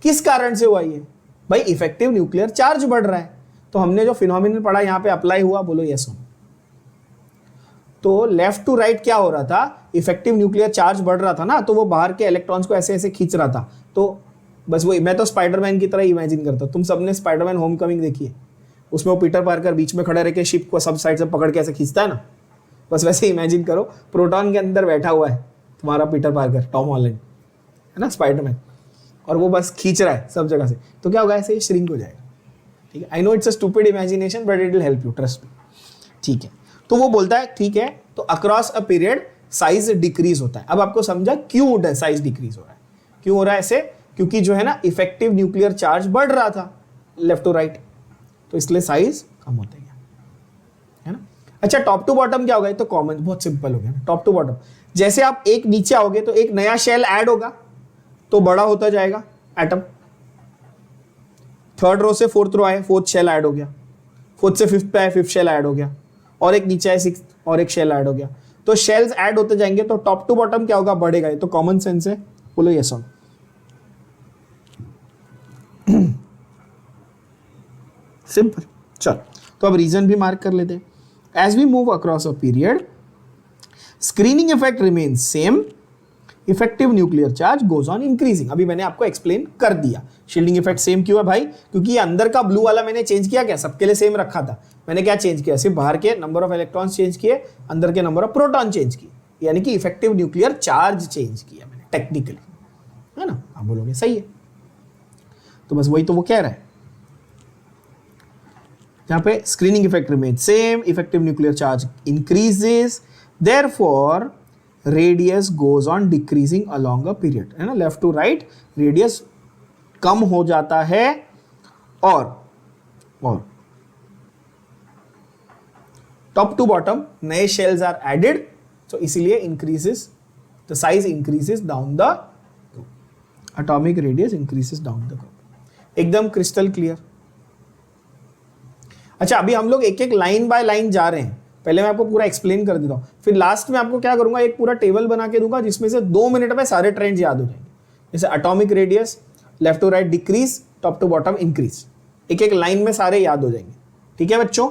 किस कारण से हुआ ये? भाई इफेक्टिव न्यूक्लियर चार्ज बढ़ रहा है। तो हमने जो फिनोमिनन पढ़ा यहाँ पे अप्लाई हुआ, बोलो यस हो? तो लेफ्ट टू राइट क्या हो रहा था, इफेक्टिव न्यूक्लियर चार्ज बढ़ रहा था ना, तो वो बाहर के इलेक्ट्रॉन्स को ऐसे ऐसे खींच रहा था। तो बस वही, मैं तो स्पाइडरमैन की तरह इमेजिन करता हूं। तुम सबने स्पाइडरमैन होमकमिंग देखी है, उसमें वो पीटर पार्कर बीच में खड़ा रह के शिप को सब साइड से पकड़ के ऐसे खींचता है ना, बस वैसे इमेजिन करो प्रोटॉन के अंदर बैठा हुआ है तुम्हारा पीटर पार्कर, टॉम हॉलैंड है ना, स्पाइडरमैन, और वो बस खींच रहा है सब जगह से। तो क्या होगा, ऐसे ही श्रिंक हो जाएगा। ठीक है, I know it's a stupid imagination but it will help you, trust me. ठीक है, तो वो बोलता है ठीक है, तो across a period size decrease होता है। अब आपको समझा क्यों साइज डिक्रीज हो रहा है, क्यों हो रहा है ऐसे, क्योंकि जो है ना इफेक्टिव न्यूक्लियर चार्ज बढ़ रहा था लेफ्ट टू राइट, तो इसलिए साइज कम होता गया, है ना। अच्छा, टॉप टू बॉटम क्या होगा, ये तो कॉमन, बहुत सिंपल हो गया ना। टॉप टू बॉटम, जैसे आप एक नीचे आओगे तो एक नया शेल ऐड होगा तो बड़ा होता जाएगा एटम। थर्ड रो से फोर्थ रो आए, फोर्थ शेल ऐड हो गया, फोर्थ से फिफ्थ पे आए, फिफ्थ शेल ऐड हो गया, और एक नीचे आए सिक्स और एक शेल ऐड हो गया, तो शेल्स ऐड होते जाएंगे तो टॉप टू बॉटम क्या होगा, बढ़ेगा। ये तो कॉमन सेंस है, बोलो यस और सिंपल। चल, तो अब रीजन भी मार्क कर लेते हैं। As we move across a period, screening effect remains same, effective nuclear charge goes on increasing. अभी मैंने आपको एक्सप्लेन कर दिया। शील्डिंग इफेक्ट सेम क्यों है भाई, क्योंकि ये अंदर का ब्लू वाला मैंने चेंज किया क्या, सबके लिए सेम रखा था। मैंने क्या चेंज किया, सिर्फ बाहर के नंबर ऑफ इलेक्ट्रॉन्स चेंज किए, अंदर के नंबर ऑफ प्रोटॉन चेंज किए, यानी कि इफेक्टिव न्यूक्लियर चार्ज चेंज किया मैंने टेक्निकली, है ना। आप बोलोगे सही है, तो बस वही तो वो कह रहा है यहाँ पे, screening effect remain same, effective nuclear charge increases, therefore radius goes on decreasing along a period, है ना। लेफ्ट टू राइट रेडियस कम हो जाता है, और टॉप टू बॉटम नए शेल्स आर एडेड, तो इसीलिए increases the size, increases down the atomic radius, increases down the curve. एकदम क्रिस्टल क्लियर। अच्छा, अभी हम लोग एक एक लाइन बाय लाइन जा रहे हैं, पहले मैं आपको पूरा एक्सप्लेन कर देता हूं, फिर लास्ट में आपको क्या करूंगा, एक पूरा टेबल बना के दूंगा जिसमें से 2 मिनट में सारे ट्रेंड्स याद हो जाएंगे। जैसे atomic radius left to right decrease, top to bottom increase, एक एक लाइन में सारे याद हो जाएंगे। ठीक है बच्चों,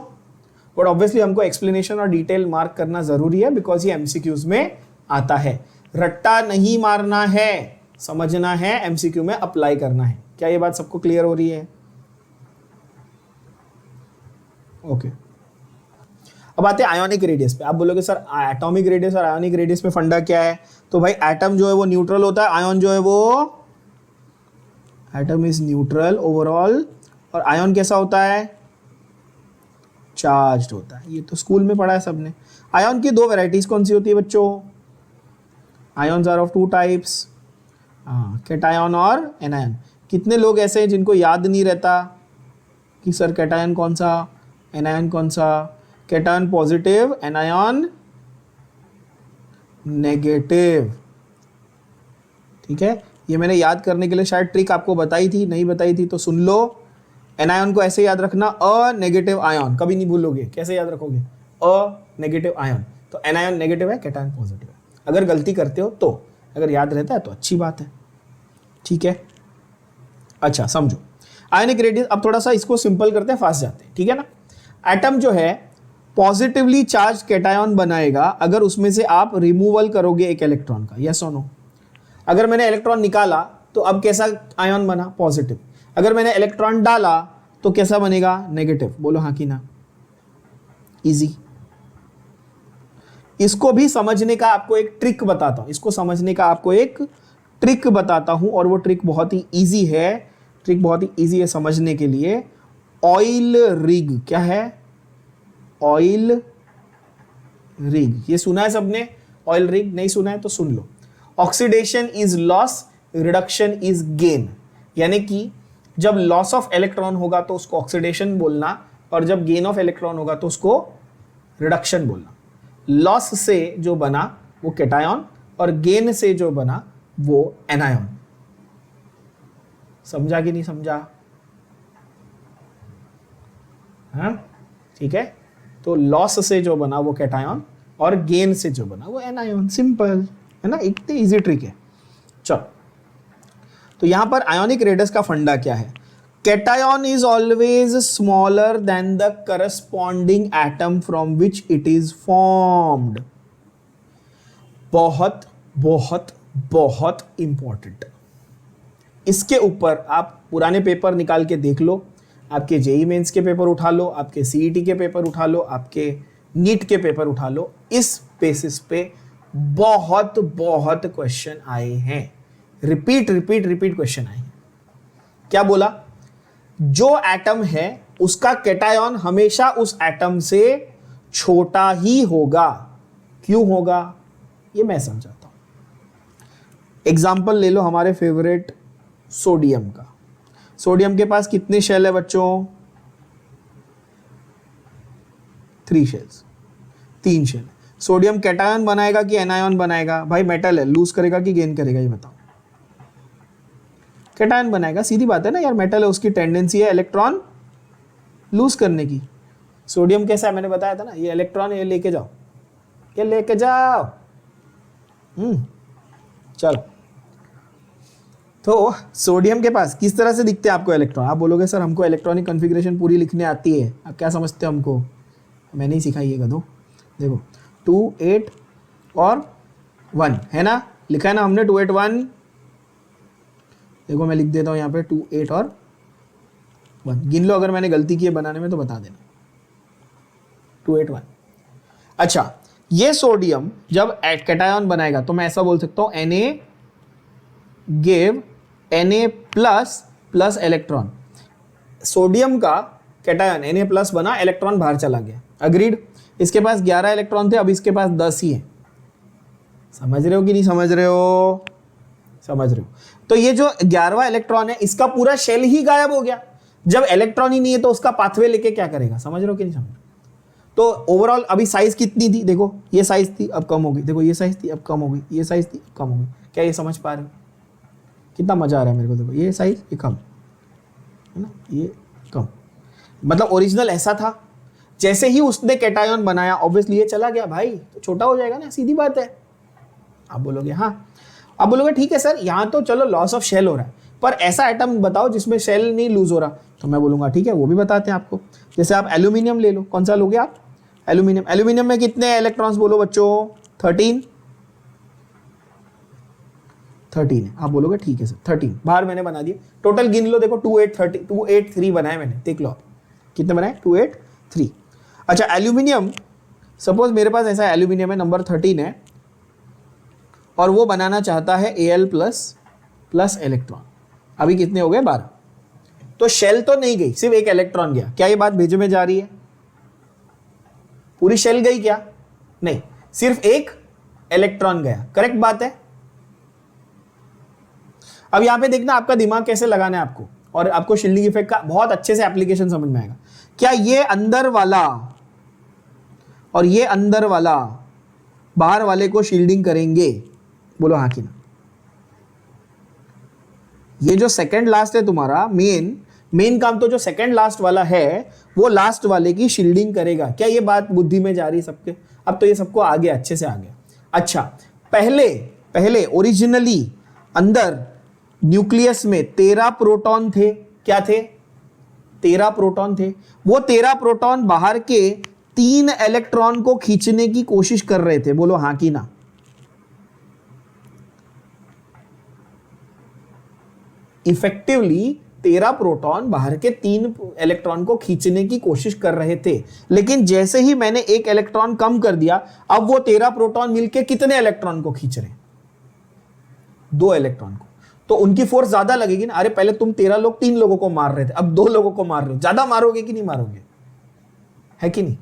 बट ऑब्वियसली हमको एक्सप्लेनेशन और डिटेल मार्क करना जरूरी है, बिकॉज ये एमसीक्यूज में आता है। रट्टा नहीं मारना है, समझना है, एमसीक्यू में अप्लाई करना है। क्या ये बात सबको क्लियर हो रही है? ओके। अब आते हैं आयोनिक रेडियस पे। आप बोलोगे सर एटॉमिक रेडियस और आयोनिक रेडियस में फंडा क्या है? तो भाई एटम जो है वो न्यूट्रल होता है, आयन जो है वो, एटम इज न्यूट्रल ओवरऑल, और आयन कैसा होता है? चार्ज्ड होता है। ये तो स्कूल में पढ़ा है सबने। आयन की 2 वैरायटीज कौन सी होती है बच्चों? Ions are of 2 types, cation और एनायन। कितने लोग ऐसे हैं जिनको याद नहीं रहता कि सर कैटायन कौन सा, एनायन कौन सा? Cation positive, anion negative. ठीक है, ये मैंने याद करने के लिए शायद ट्रिक आपको बताई थी, नहीं बताई थी तो सुन लो। एनायन को ऐसे याद रखना, अ नेगेटिव आयन, कभी नहीं भूलोगे। कैसे याद रखोगे? अ नेगेटिव आयन, तो एनायन नेगेटिव है, कैटायन पॉजिटिव है। अगर गलती करते हो तो, अगर याद रहता है तो अच्छी बात है। ठीक है, अच्छा समझो आयनिक रेडियस। अब थोड़ा सा इसको सिंपल करते हैं, फास्ट जाते हैं, ठीक है ना। एटम जो है पॉजिटिवली चार्ज कैटायन बनाएगा अगर उसमें से आप रिमूवल करोगे एक इलेक्ट्रॉन का, यस और नो। अगर मैंने इलेक्ट्रॉन निकाला तो अब कैसा आयन बना? पॉजिटिव। अगर मैंने इलेक्ट्रॉन डाला तो कैसा बनेगा? नेगेटिव। बोलो हाँ कि ना? इजी। इसको भी समझने का आपको एक ट्रिक बताता हूं, इसको समझने का आपको एक ट्रिक बताता हूं, और वो ट्रिक बहुत ही इजी है। ट्रिक बहुत ही इजी है समझने के लिए। ऑयल रिग, क्या है? ऑयल रिग, ये सुना है सबने? ऑयल रिग नहीं सुना है तो सुन लो। Oxidation is loss, reduction is gain. यानी कि जब लॉस ऑफ इलेक्ट्रॉन होगा तो उसको ऑक्सीडेशन बोलना, और जब गेन ऑफ इलेक्ट्रॉन होगा तो उसको रिडक्शन बोलना। लॉस से जो बना वो कैटायन, और गेन से जो बना वो एनायन। समझा कि नहीं समझा? हाँ ठीक है, तो लॉस से जो बना वो कैटायन, और गेन से जो बना वो एनायन। सिंपल है ना, इतनी इजी ट्रिक है। चलो, तो यहां पर आयोनिक रेडियस का फंडा क्या है? Cation is always smaller than the corresponding atom from which it is formed. बहुत बहुत बहुत इंपॉर्टेंट। इसके ऊपर आप पुराने पेपर निकाल के देख लो, आपके जेई मेंस के पेपर उठा लो, आपके सीईटी के पेपर उठा लो, आपके नीट के पेपर उठा लो, इस बेसिस पे बहुत बहुत क्वेश्चन आए हैं। रिपीट रिपीट रिपीट क्वेश्चन आए हैं। क्या बोला? जो एटम है उसका कैटायन हमेशा उस एटम से छोटा ही होगा। क्यों होगा? ये मैं समझाता हूं। एग्जाम्पल ले लो हमारे फेवरेट सोडियम का। सोडियम के पास कितने शेल है बच्चों? 3 शेल्स, 3 शेल। सोडियम कैटायन बनाएगा कि एनायन बनाएगा? भाई मेटल है, लूज करेगा कि गेन करेगा, ये बताओ। कैटायन बनाएगा, सीधी बात है ना यार, मेटल है, उसकी टेंडेंसी है इलेक्ट्रॉन लूज करने की। सोडियम कैसा है मैंने बताया था ना, ये इलेक्ट्रॉन ये लेके जाओ, ये लेके जाओ। चलो, तो सोडियम के पास किस तरह से दिखते हैं आपको इलेक्ट्रॉन? आप बोलोगे सर हमको इलेक्ट्रॉनिक कॉन्फ़िगरेशन पूरी लिखने आती है, आप क्या समझते हो हमको? मैंने ही सिखाई है गधो। देखो 2 8 और 1 है ना, लिखा है ना हमने 2 8 1। देखो मैं लिख देता हूँ यहाँ पे 2 8 और 1, गिन लो, अगर मैंने गलती की है बनाने में तो बता देना। 2 8 1। अच्छा, ये सोडियम जब कैटायन बनाएगा तो मैं ऐसा बोल सकता हूँ Na give Na plus electron. Sodium का कैटायन Na प्लस बना, इलेक्ट्रॉन बाहर चला गया, अग्रीड। इसके पास 11 इलेक्ट्रॉन थे, अब इसके पास 10 ही है। समझ रहे हो कि नहीं समझ रहे हो? समझ रहे हो। तो ये जो 11वां इलेक्ट्रॉन है, इसका पूरा शेल ही गायब हो गया। जब इलेक्ट्रॉन ही नहीं है तो उसका पाथवे लेके क्या करेगा? समझ रहे हो कि नहीं समझ रहे हो? तो ओवरऑल अभी साइज कितनी थी? देखो ये साइज थी, अब कम हो गई। देखो ये साइज थी, अब कम हो गई। ये साइज थी, अब कम हो गई। क्या ये समझ पा रहे हो? कितना मजा आ रहा है मेरे को। देखो ये साइज, ये कम है ना, ये कम, मतलब ओरिजिनल ऐसा था। जैसे ही उसने कैटायन बनाया ऑब्वियसली ये चला गया भाई, तो छोटा हो जाएगा ना, सीधी बात है। आप बोलोगे हाँ, आप बोलोगे ठीक है सर, यहाँ तो चलो लॉस ऑफ शेल हो रहा है, पर ऐसा एटम बताओ जिसमें शेल नहीं लूज हो रहा। तो मैं बोलूंगा ठीक है, वो भी बताते हैं आपको। जैसे आप एल्यूमिनियम ले लो, कौन सा लोगे आप? एल्यूमिनियम। एल्यूमिनियम में कितने इलेक्ट्रॉन्स बोलो बच्चों? 13 है। आप बोलोगे ठीक है सर 13, बाहर मैंने बना दिया। टोटल गिन लो, देखो 2 8 30 2 8 3 बनाए मैंने, देख लो आप कितने बनाए, 2 8 3। अच्छा एल्यूमिनियम, सपोज मेरे पास ऐसा एल्यूमिनियम है, नंबर 13 है, और वो बनाना चाहता है Al प्लस इलेक्ट्रॉन। अभी कितने हो गए? 12। तो शेल तो नहीं गई, सिर्फ एक इलेक्ट्रॉन गया। क्या ये बात भेजे में जा रही है? पूरी शेल गई क्या? नहीं, सिर्फ एक इलेक्ट्रॉन गया। करेक्ट बात है। अब यहां पे देखना आपका दिमाग कैसे लगाना है आपको, और आपको शील्डिंग इफेक्ट का बहुत अच्छे से एप्लीकेशन समझ में आएगा। क्या ये अंदर वाला और ये अंदर वाला बाहर वाले को शील्डिंग करेंगे? बोलो हाँ कि ना। ये जो सेकंड लास्ट है तुम्हारा, मेन काम तो जो सेकंड लास्ट वाला है वो लास्ट वाले की शील्डिंग करेगा। क्या ये बात बुद्धि में जा रही सबके? अब तो ये सबको आ गया, अच्छे से आ गया। अच्छा, पहले ओरिजिनली अंदर न्यूक्लियस में 13 प्रोटॉन थे। क्या थे? 13 प्रोटॉन थे। वो 13 प्रोटॉन बाहर के 3 इलेक्ट्रॉन को खींचने की कोशिश कर रहे थे। बोलो हाँ कि ना। इफेक्टिवली 13 प्रोटॉन बाहर के 3 इलेक्ट्रॉन को खींचने की कोशिश कर रहे थे, लेकिन जैसे ही मैंने एक इलेक्ट्रॉन कम कर दिया, अब वो 13 प्रोटॉन मिलके कितने इलेक्ट्रॉन को खींच रहे हैं? 2 इलेक्ट्रॉन को। तो उनकी फोर्स ज्यादा लगेगी ना। अरे पहले तुम 13 लोग 3 लोगों को मार रहे थे, अब 2 लोगों को मार रहे हो, ज्यादा मारोगे कि नहीं मारोगे? है कि नहीं?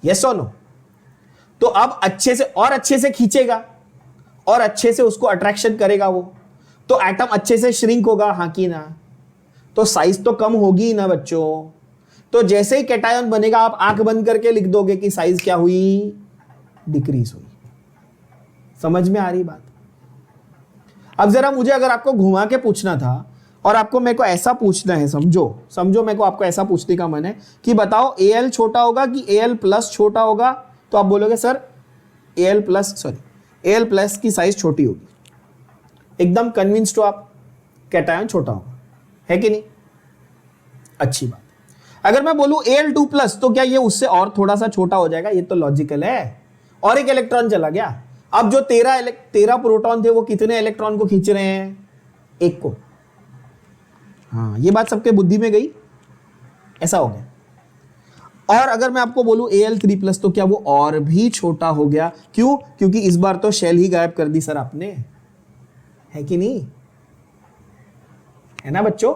यस और नो? तो अब अच्छे से खींचेगा और अच्छे से उसको अट्रैक्शन करेगा वो, तो एटम अच्छे से श्रिंक होगा, हाँ कि ना? तो साइज तो कम होगी ही ना बच्चों। तो जैसे ही कैटायन बनेगा आप आंख बंद करके लिख दोगे कि साइज क्या हुई? डिक्रीज हुई। समझ में आ रही बात? अब जरा मुझे अगर आपको घुमा के पूछना था और आपको मेरे को ऐसा पूछना है, समझो मेरे को आपको ऐसा पूछने का मन है कि बताओ Al छोटा होगा कि Al प्लस छोटा होगा, तो आप बोलोगे सर Al प्लस की साइज छोटी होगी। एकदम कन्विंस्ड हो आप, कैटायन छोटा होगा, है कि नहीं? अच्छी बात। अगर मैं बोलूं Al2 प्लस, तो क्या ये उससे और थोड़ा सा छोटा हो जाएगा? ये तो लॉजिकल है। और एक इलेक्ट्रॉन चला गया। अब जो 13 प्रोटॉन थे वो कितने इलेक्ट्रॉन को खींच रहे हैं? एक को। हाँ, ये बात सबके बुद्धि में गई। ऐसा हो गया। और अगर मैं आपको बोलूं Al3 प्लस, तो क्या वो और भी छोटा हो गया? क्यों? क्योंकि इस बार तो शेल ही गायब कर दी सर आपने, है कि नहीं? है ना बच्चों?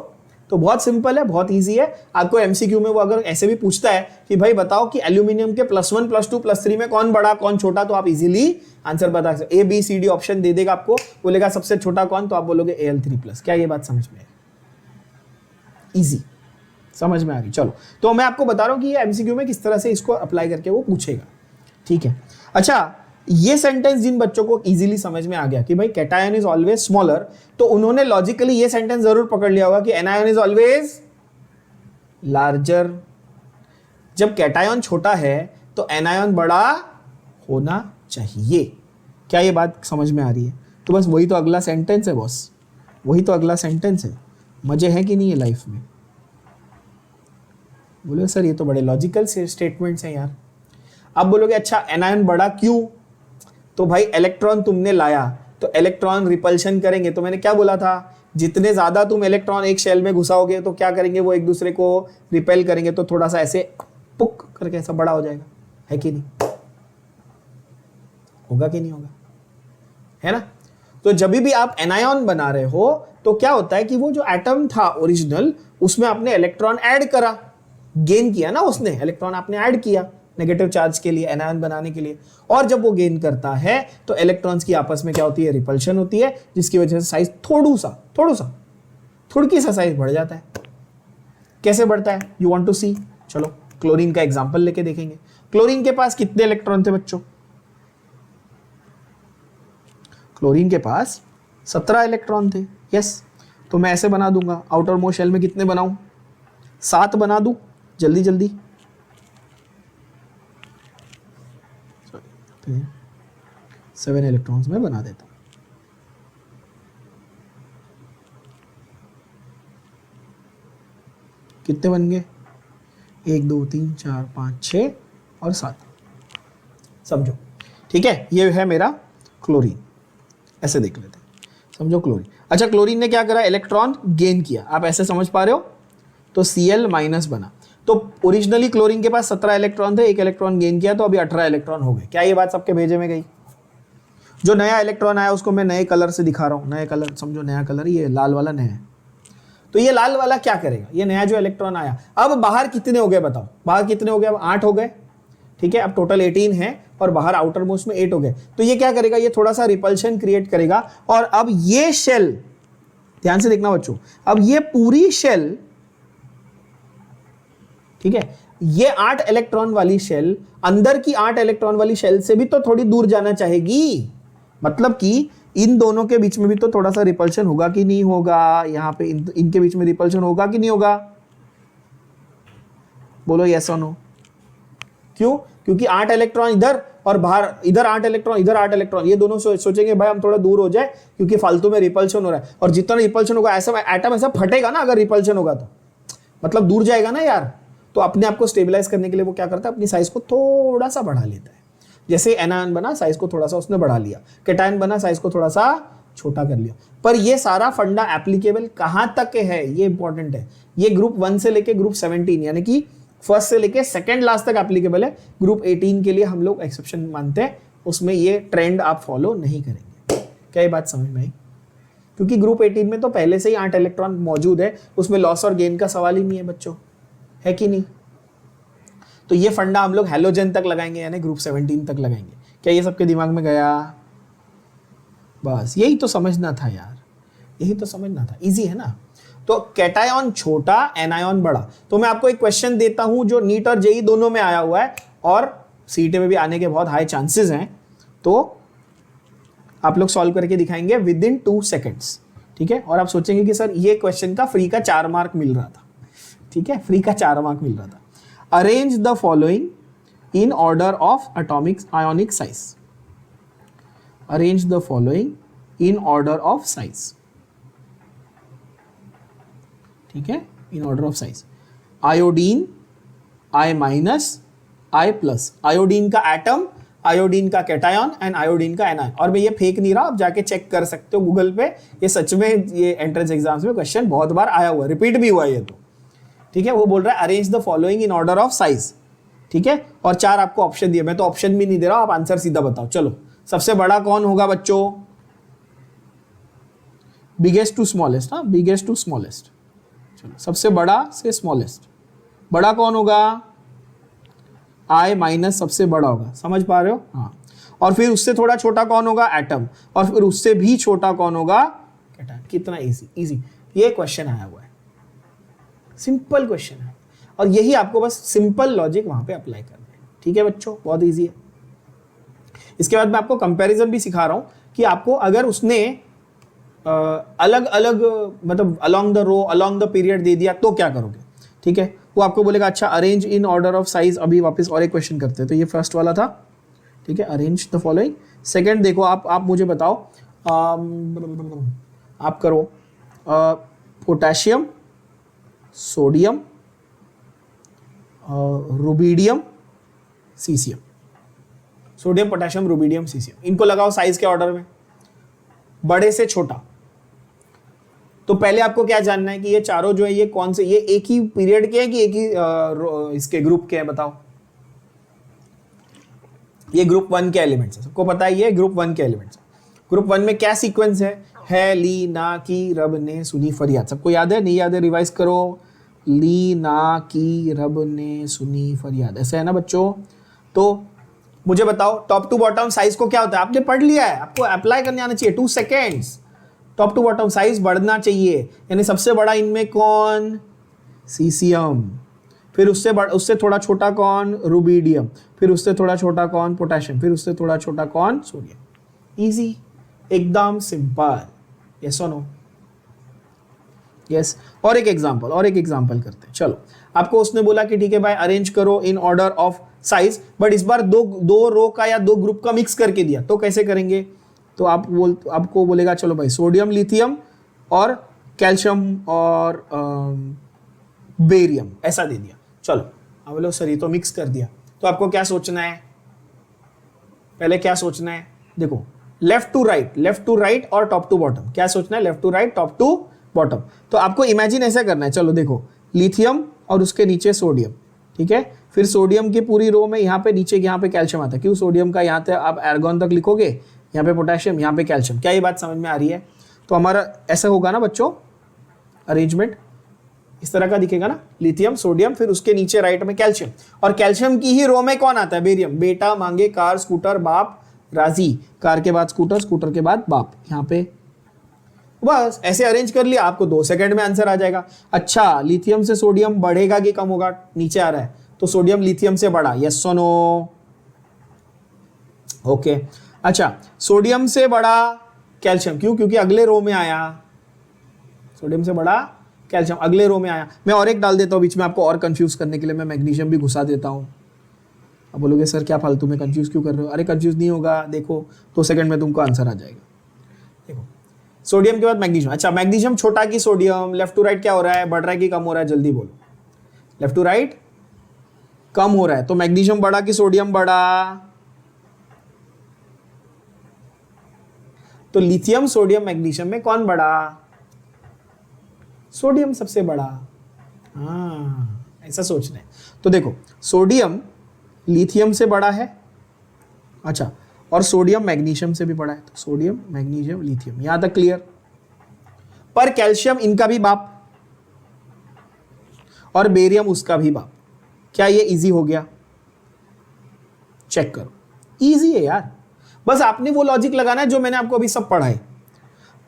तो बहुत सिंपल है, बहुत इजी है। आपको एमसीक्यू में वो अगर ऐसे भी पूछता है कि भाई बताओ कि एल्यूमिनियम के +1 +2 +3 में कौन बड़ा कौन छोटा, तो आप इजीली आंसर बता सकते। A B C D option दे देगा आपको, बोलेगा सबसे छोटा कौन, तो आप बोलोगे Al3+। क्या ये बात समझ में है? इजी, समझ में आ गई। चलो, तो मैं आपको बता रहा हूं कि ये एमसीक्यू में किस तरह से इसको अप्लाई करके वो पूछेगा, ठीक है। अच्छा, ये सेंटेंस जिन बच्चों को इजीली समझ में आ गया कि भाई कैटायन इज ऑलवेज स्मॉलर, तो उन्होंने लॉजिकली ये सेंटेंस जरूर पकड़ लिया होगा कि एनायन इज ऑलवेज लार्जर। जब कैटायन छोटा है तो एनायन बड़ा होना चाहिए। क्या ये बात समझ में आ रही है? तो बस वही तो अगला सेंटेंस है बॉस, वही तो अगला सेंटेंस है। मजे हैं कि नहीं है लाइफ में? बोले सर ये तो बड़े लॉजिकल स्टेटमेंट्स हैं यार। अब बोलोगे अच्छा एनायन बड़ा क्यों? तो भाई इलेक्ट्रॉन तुमने लाया तो इलेक्ट्रॉन रिपल्शन करेंगे। तो मैंने क्या बोला था, जितने ज्यादा तुम इलेक्ट्रॉन एक शेल में घुसाओगे तो क्या करेंगे, वो एक दूसरे को रिपेल करेंगे, तो थोड़ा सा ऐसे पुक करके ऐसा बड़ा हो जाएगा, है कि नहीं? होगा कि नहीं होगा? है ना? तो जब भी आप एनायन बना रहे हो तो क्या होता है कि वो जो एटम था ओरिजिनल, उसमें आपने इलेक्ट्रॉन ऐड करा, गेन किया ना, उसने इलेक्ट्रॉन आपने ऐड किया नेगेटिव चार्ज के लिए, एनायन बनाने के लिए। और जब वो गेन करता है तो इलेक्ट्रॉन्स की आपस में क्या होती है, रिपल्शन होती है, जिसकी वजह से साइज थोड़ी सा साइज बढ़ जाता है। कैसे बढ़ता है, यू वांट टू सी? चलो क्लोरीन का एग्जांपल लेके देखेंगे। क्लोरीन के पास कितने इलेक्ट्रॉन थे बच्चों? क्लोरीन के पास 17 इलेक्ट्रॉन थे। यस, तो मैं ऐसे बना दूंगा, आउटर मोस्ट शेल में कितने बनाऊं? 7 बना दूं जल्दी जल्दी। 7 इलेक्ट्रॉन्स में बना देता हूं। कितने बन गए? 1 2 3 4 5 6 और 7। समझो, ठीक है। ये है मेरा क्लोरीन, ऐसे देख लेते हैं, समझो क्लोरीन। अच्छा, क्लोरीन ने क्या करा, इलेक्ट्रॉन गेन किया। आप ऐसे समझ पा रहे हो? तो Cl- बना। तो ओरिजिनली क्लोरीन के पास 17 इलेक्ट्रॉन थे, एक इलेक्ट्रॉन गेन किया तो अभी 18 इलेक्ट्रॉन हो गए। क्या ये बात सबके भेजे में गई? जो नया इलेक्ट्रॉन आया उसको मैं नए कलर से दिखा रहा हूं, नए कलर समझो, नया कलर ये लाल वाला नया है। तो ये लाल वाला क्या करेगा, ये नया जो इलेक्ट्रॉन आया, अब बाहर कितने हो गए बताओ? बाहर कितने हो गए? अब 8 हो गए, ठीक है। अब टोटल 18 है और बाहर आउटर मोस्ट में 8 हो गए। तो ये क्या करेगा, ये थोड़ा सा रिपल्शन क्रिएट करेगा। और अब ये शेल, ध्यान से देखना बच्चों, अब ये पूरी शेल, ठीक है, ये 8 इलेक्ट्रॉन वाली शेल, अंदर की 8 इलेक्ट्रॉन वाली शेल से भी तो थोड़ी दूर जाना चाहेगी। मतलब कि इन दोनों के बीच में भी तो थोड़ा सा रिपल्शन होगा कि नहीं होगा? यहां पे इनके बीच में रिपल्शन होगा कि नहीं होगा? बोलो यस और नो। क्यों? क्योंकि 8 इलेक्ट्रॉन इधर और बाहर, इधर 8 इलेक्ट्रॉन, इधर 8 इलेक्ट्रॉन, ये दोनों सोचेंगे भाई हम थोड़ा दूर हो जाए क्योंकि फालतू में रिपल्शन हो रहा है। और जितना रिपल्शन होगा, ऐसा एटम ऐसा फटेगा ना अगर रिपल्शन होगा तो, मतलब दूर जाएगा ना यार। तो अपने आप को स्टेबलाइज करने के लिए वो क्या करता है, अपनी साइज को थोड़ा सा बढ़ा लेता है। जैसे एनायन बना, साइज को थोड़ा सा उसने बढ़ा लिया, कैटायन बना, साइज को थोड़ा सा छोटा कर लिया। पर ये सारा फंडा एप्लीकेबल कहां तक है, ये इंपॉर्टेंट है। ये ग्रुप 1 से लेके ग्रुप 17 यानी कि फर्स्ट से लेके सेकंड लास्ट तक एप्लीकेबल है। ग्रुप 18 के लिए हम लोग एक्सेप्शन मानते हैं, उसमें ये ट्रेंड आप फॉलो नहीं करेंगे। क्या ये बात समझ में आई? क्योंकि ग्रुप 18 में तो पहले से ही 8 इलेक्ट्रॉन मौजूद है, उसमें लॉस और गेन का सवाल ही नहीं है बच्चों, है कि नहीं? तो ये फंडा हम लोग हैलोजन तक लगाएंगे, यानी ग्रुप 17 तक लगाएंगे। क्या ये सबके दिमाग में गया? बस यही तो समझना था यार, यही तो समझना था, इजी है ना। तो कैटायन छोटा, एनायन बड़ा। तो मैं आपको एक क्वेश्चन देता हूं जो नीट और जेई दोनों में आया हुआ है और सीटी में भी आने के बहुत हाई चांसेस हैं। तो आप लोग सॉल्व करके दिखाएंगे विद इन 2 सेकेंड्स, ठीक है। और आप सोचेंगे कि सर ये क्वेश्चन का फ्री का 4 मार्क मिल रहा था, ठीक है, फ्री का 4 मार्क मिल रहा था। Arrange the following in order of atomic ionic size. Arrange the following in order of size, ठीक है, इन order of size. Iodine I-, I+, iodine का एटम, आयोडीन का कैटायन एंड आयोडीन का एनायन। और मैं ये फेक नहीं रहा, आप जाके चेक कर सकते हो गूगल पे, ये सच में ये एंट्रेंस एग्जाम्स में क्वेश्चन बहुत बार आया हुआ है, रिपीट भी हुआ है ये तो, ठीक है। वो बोल रहा है arrange the following in order of size, ठीक है। और 4 आपको ऑप्शन दिए, मैं तो ऑप्शन भी नहीं दे रहा, आप आंसर सीधा बताओ। चलो, सबसे बड़ा कौन होगा बच्चों? बिगेस्ट टू स्मॉलेस्ट, हाँ, बिगेस्ट टू स्मॉलेस्ट। चलो सबसे बड़ा से स्मॉलेस्ट, बड़ा कौन होगा, I माइनस सबसे बड़ा होगा, समझ पा रहे हो? हाँ, और फिर उससे थोड़ा छोटा कौन होगा, एटम, और फिर उससे भी छोटा कौन होगा, कैटायन। कितना इजी, इजी ये क्वेश्चन आया हुआ है, सिंपल क्वेश्चन है, और यही आपको बस सिंपल लॉजिक वहां पे अप्लाई करना है। ठीक है बच्चों, बहुत इजी है। इसके बाद मैं आपको कंपैरिजन भी सिखा रहा हूं कि आपको अगर उसने अलग अलग मतलब along the row along the period दे दिया तो क्या करोगे। ठीक है, वो आपको बोलेगा अच्छा arrange in order of size. अभी वापस और एक क्वेश्चन करते हैं, तो ये फर्स्ट वाला था। ठीक है, अरेंज द फॉलोइंग। सेकंड देखो, आप मुझे बताओ, आप करो potassium, sodium, rubidium, caesium. Sodium, potassium, rubidium, caesium, इनको लगाओ साइज के ऑर्डर में, बड़े से छोटा। तो पहले आपको क्या जानना है कि ये चारों जो है ये कौन से, ये एक ही पीरियड के हैं कि एक ही इसके ग्रुप के हैं, बताओ। ये ग्रुप 1 के एलिमेंट्स है, सबको पता है ये ग्रुप 1 के एलिमेंट्स है। ग्रुप 1 में क्या सीक्वेंस है ली ना की रब ने सुनी फरियाद। सबको याद है, नहीं याद है रिवाइज करो। ली ना की रब ने सुनी फरियाद, ऐसा है ना बच्चों। तो मुझे बताओ टॉप टू बॉटम साइज को क्या होता है, आपने पढ़ लिया है, आपको अप्लाई करने आना चाहिए। 2 seconds, top to bottom size बढ़ना चाहिए, यानी सबसे बड़ा इनमें कौन, सीसियम, फिर उससे थोड़ा छोटा कौन, रुबीडियम, फिर उससे थोड़ा छोटा कौन, पोटेशियम, फिर उससे थोड़ा छोटा कौन, सोडियम। इजी, एकदम सिंपल। यस और नो? यस। और एक एग्जांपल करते हैं। चलो, आपको उसने बोला कि ठीक है भाई अरेंज करो इन ऑर्डर ऑफ साइज, बट इस बार दो रो का या 2 ग्रुप का मिक्स करके दिया, तो कैसे करेंगे। तो आपको बोलेगा चलो भाई सोडियम, लिथियम और कैल्शियम और बेरियम ऐसा दे दिया। चलो अब बोलो सर ये तो मिक्स कर दिया, तो आपको क्या सोचना है, पहले क्या सोचना है, देखो लेफ्ट टू राइट और टॉप टू बॉटम, क्या सोचना है, left to right, top to bottom. तो आपको इमेजिन ऐसा करना है, चलो देखो लिथियम और उसके नीचे सोडियम, ठीक है, फिर सोडियम की पूरी रो में यहाँ पे नीचे यहाँ पे कैल्शियम आता है, क्यों, सोडियम का यहाँ से आप एर्गोन तक लिखोगे, यहाँ पे पोटेशियम, यहाँ पे कैल्शियम। क्या ये बात समझ में आ रही है। तो हमारा ऐसा होगा ना बच्चों, अरेंजमेंट इस तरह का दिखेगा ना, लिथियम, सोडियम, फिर उसके नीचे राइट में कैल्शियम, और कैल्शियम की ही रो में कौन आता है, बेरियम। बेटा मांगे कार स्कूटर बाप राजी, कार के बाद स्कूटर, स्कूटर के बाद बाप, यहाँ पे बस ऐसे अरेंज कर लिया, आपको 2 सेकंड में आंसर आ जाएगा। अच्छा लिथियम से सोडियम बढ़ेगा कि कम होगा, नीचे आ रहा है, तो सोडियम लिथियम से बड़ा, यस और नो, ओके। अच्छा सोडियम से बड़ा कैल्शियम, क्यों, क्योंकि अगले रो में आया, सोडियम से बड़ा कैल्शियम अगले रो में आया। मैं और एक डाल देता हूं बीच में आपको और कंफ्यूज करने के लिए, मैं मैग्नीशियम भी घुसा देता हूं। अब बोलोगे सर क्या फालतू में कंफ्यूज क्यों कर रहे हो, अरे कंफ्यूज नहीं होगा, देखो 2 सेकंड में तुमको आंसर आ जाएगा। देखो सोडियम के बाद मैग्नीशियम, अच्छा मैग्नीशियम छोटा की सोडियम, लेफ्ट टू राइट क्या हो रहा है, बढ़ रहा है कि कम हो रहा है, जल्दी बोलो, लेफ्ट टू राइट कम हो रहा है, तो मैग्नीशियम बड़ा कि सोडियम बड़ा, तो लिथियम सोडियम मैग्नीशियम में कौन बड़ा, सोडियम सबसे बड़ा। हाँ ऐसा सोचना है। तो देखो सोडियम लिथियम से बड़ा है, अच्छा, और सोडियम मैग्नीशियम से भी बड़ा है, तो सोडियम मैग्नीशियम लिथियम, यहां तक क्लियर। पर कैल्शियम इनका भी बाप और बेरियम उसका भी बाप। क्या ये इजी हो गया, चेक करो, इजी है यार, बस आपने वो लॉजिक लगाना है जो मैंने आपको अभी सब पढ़ा है।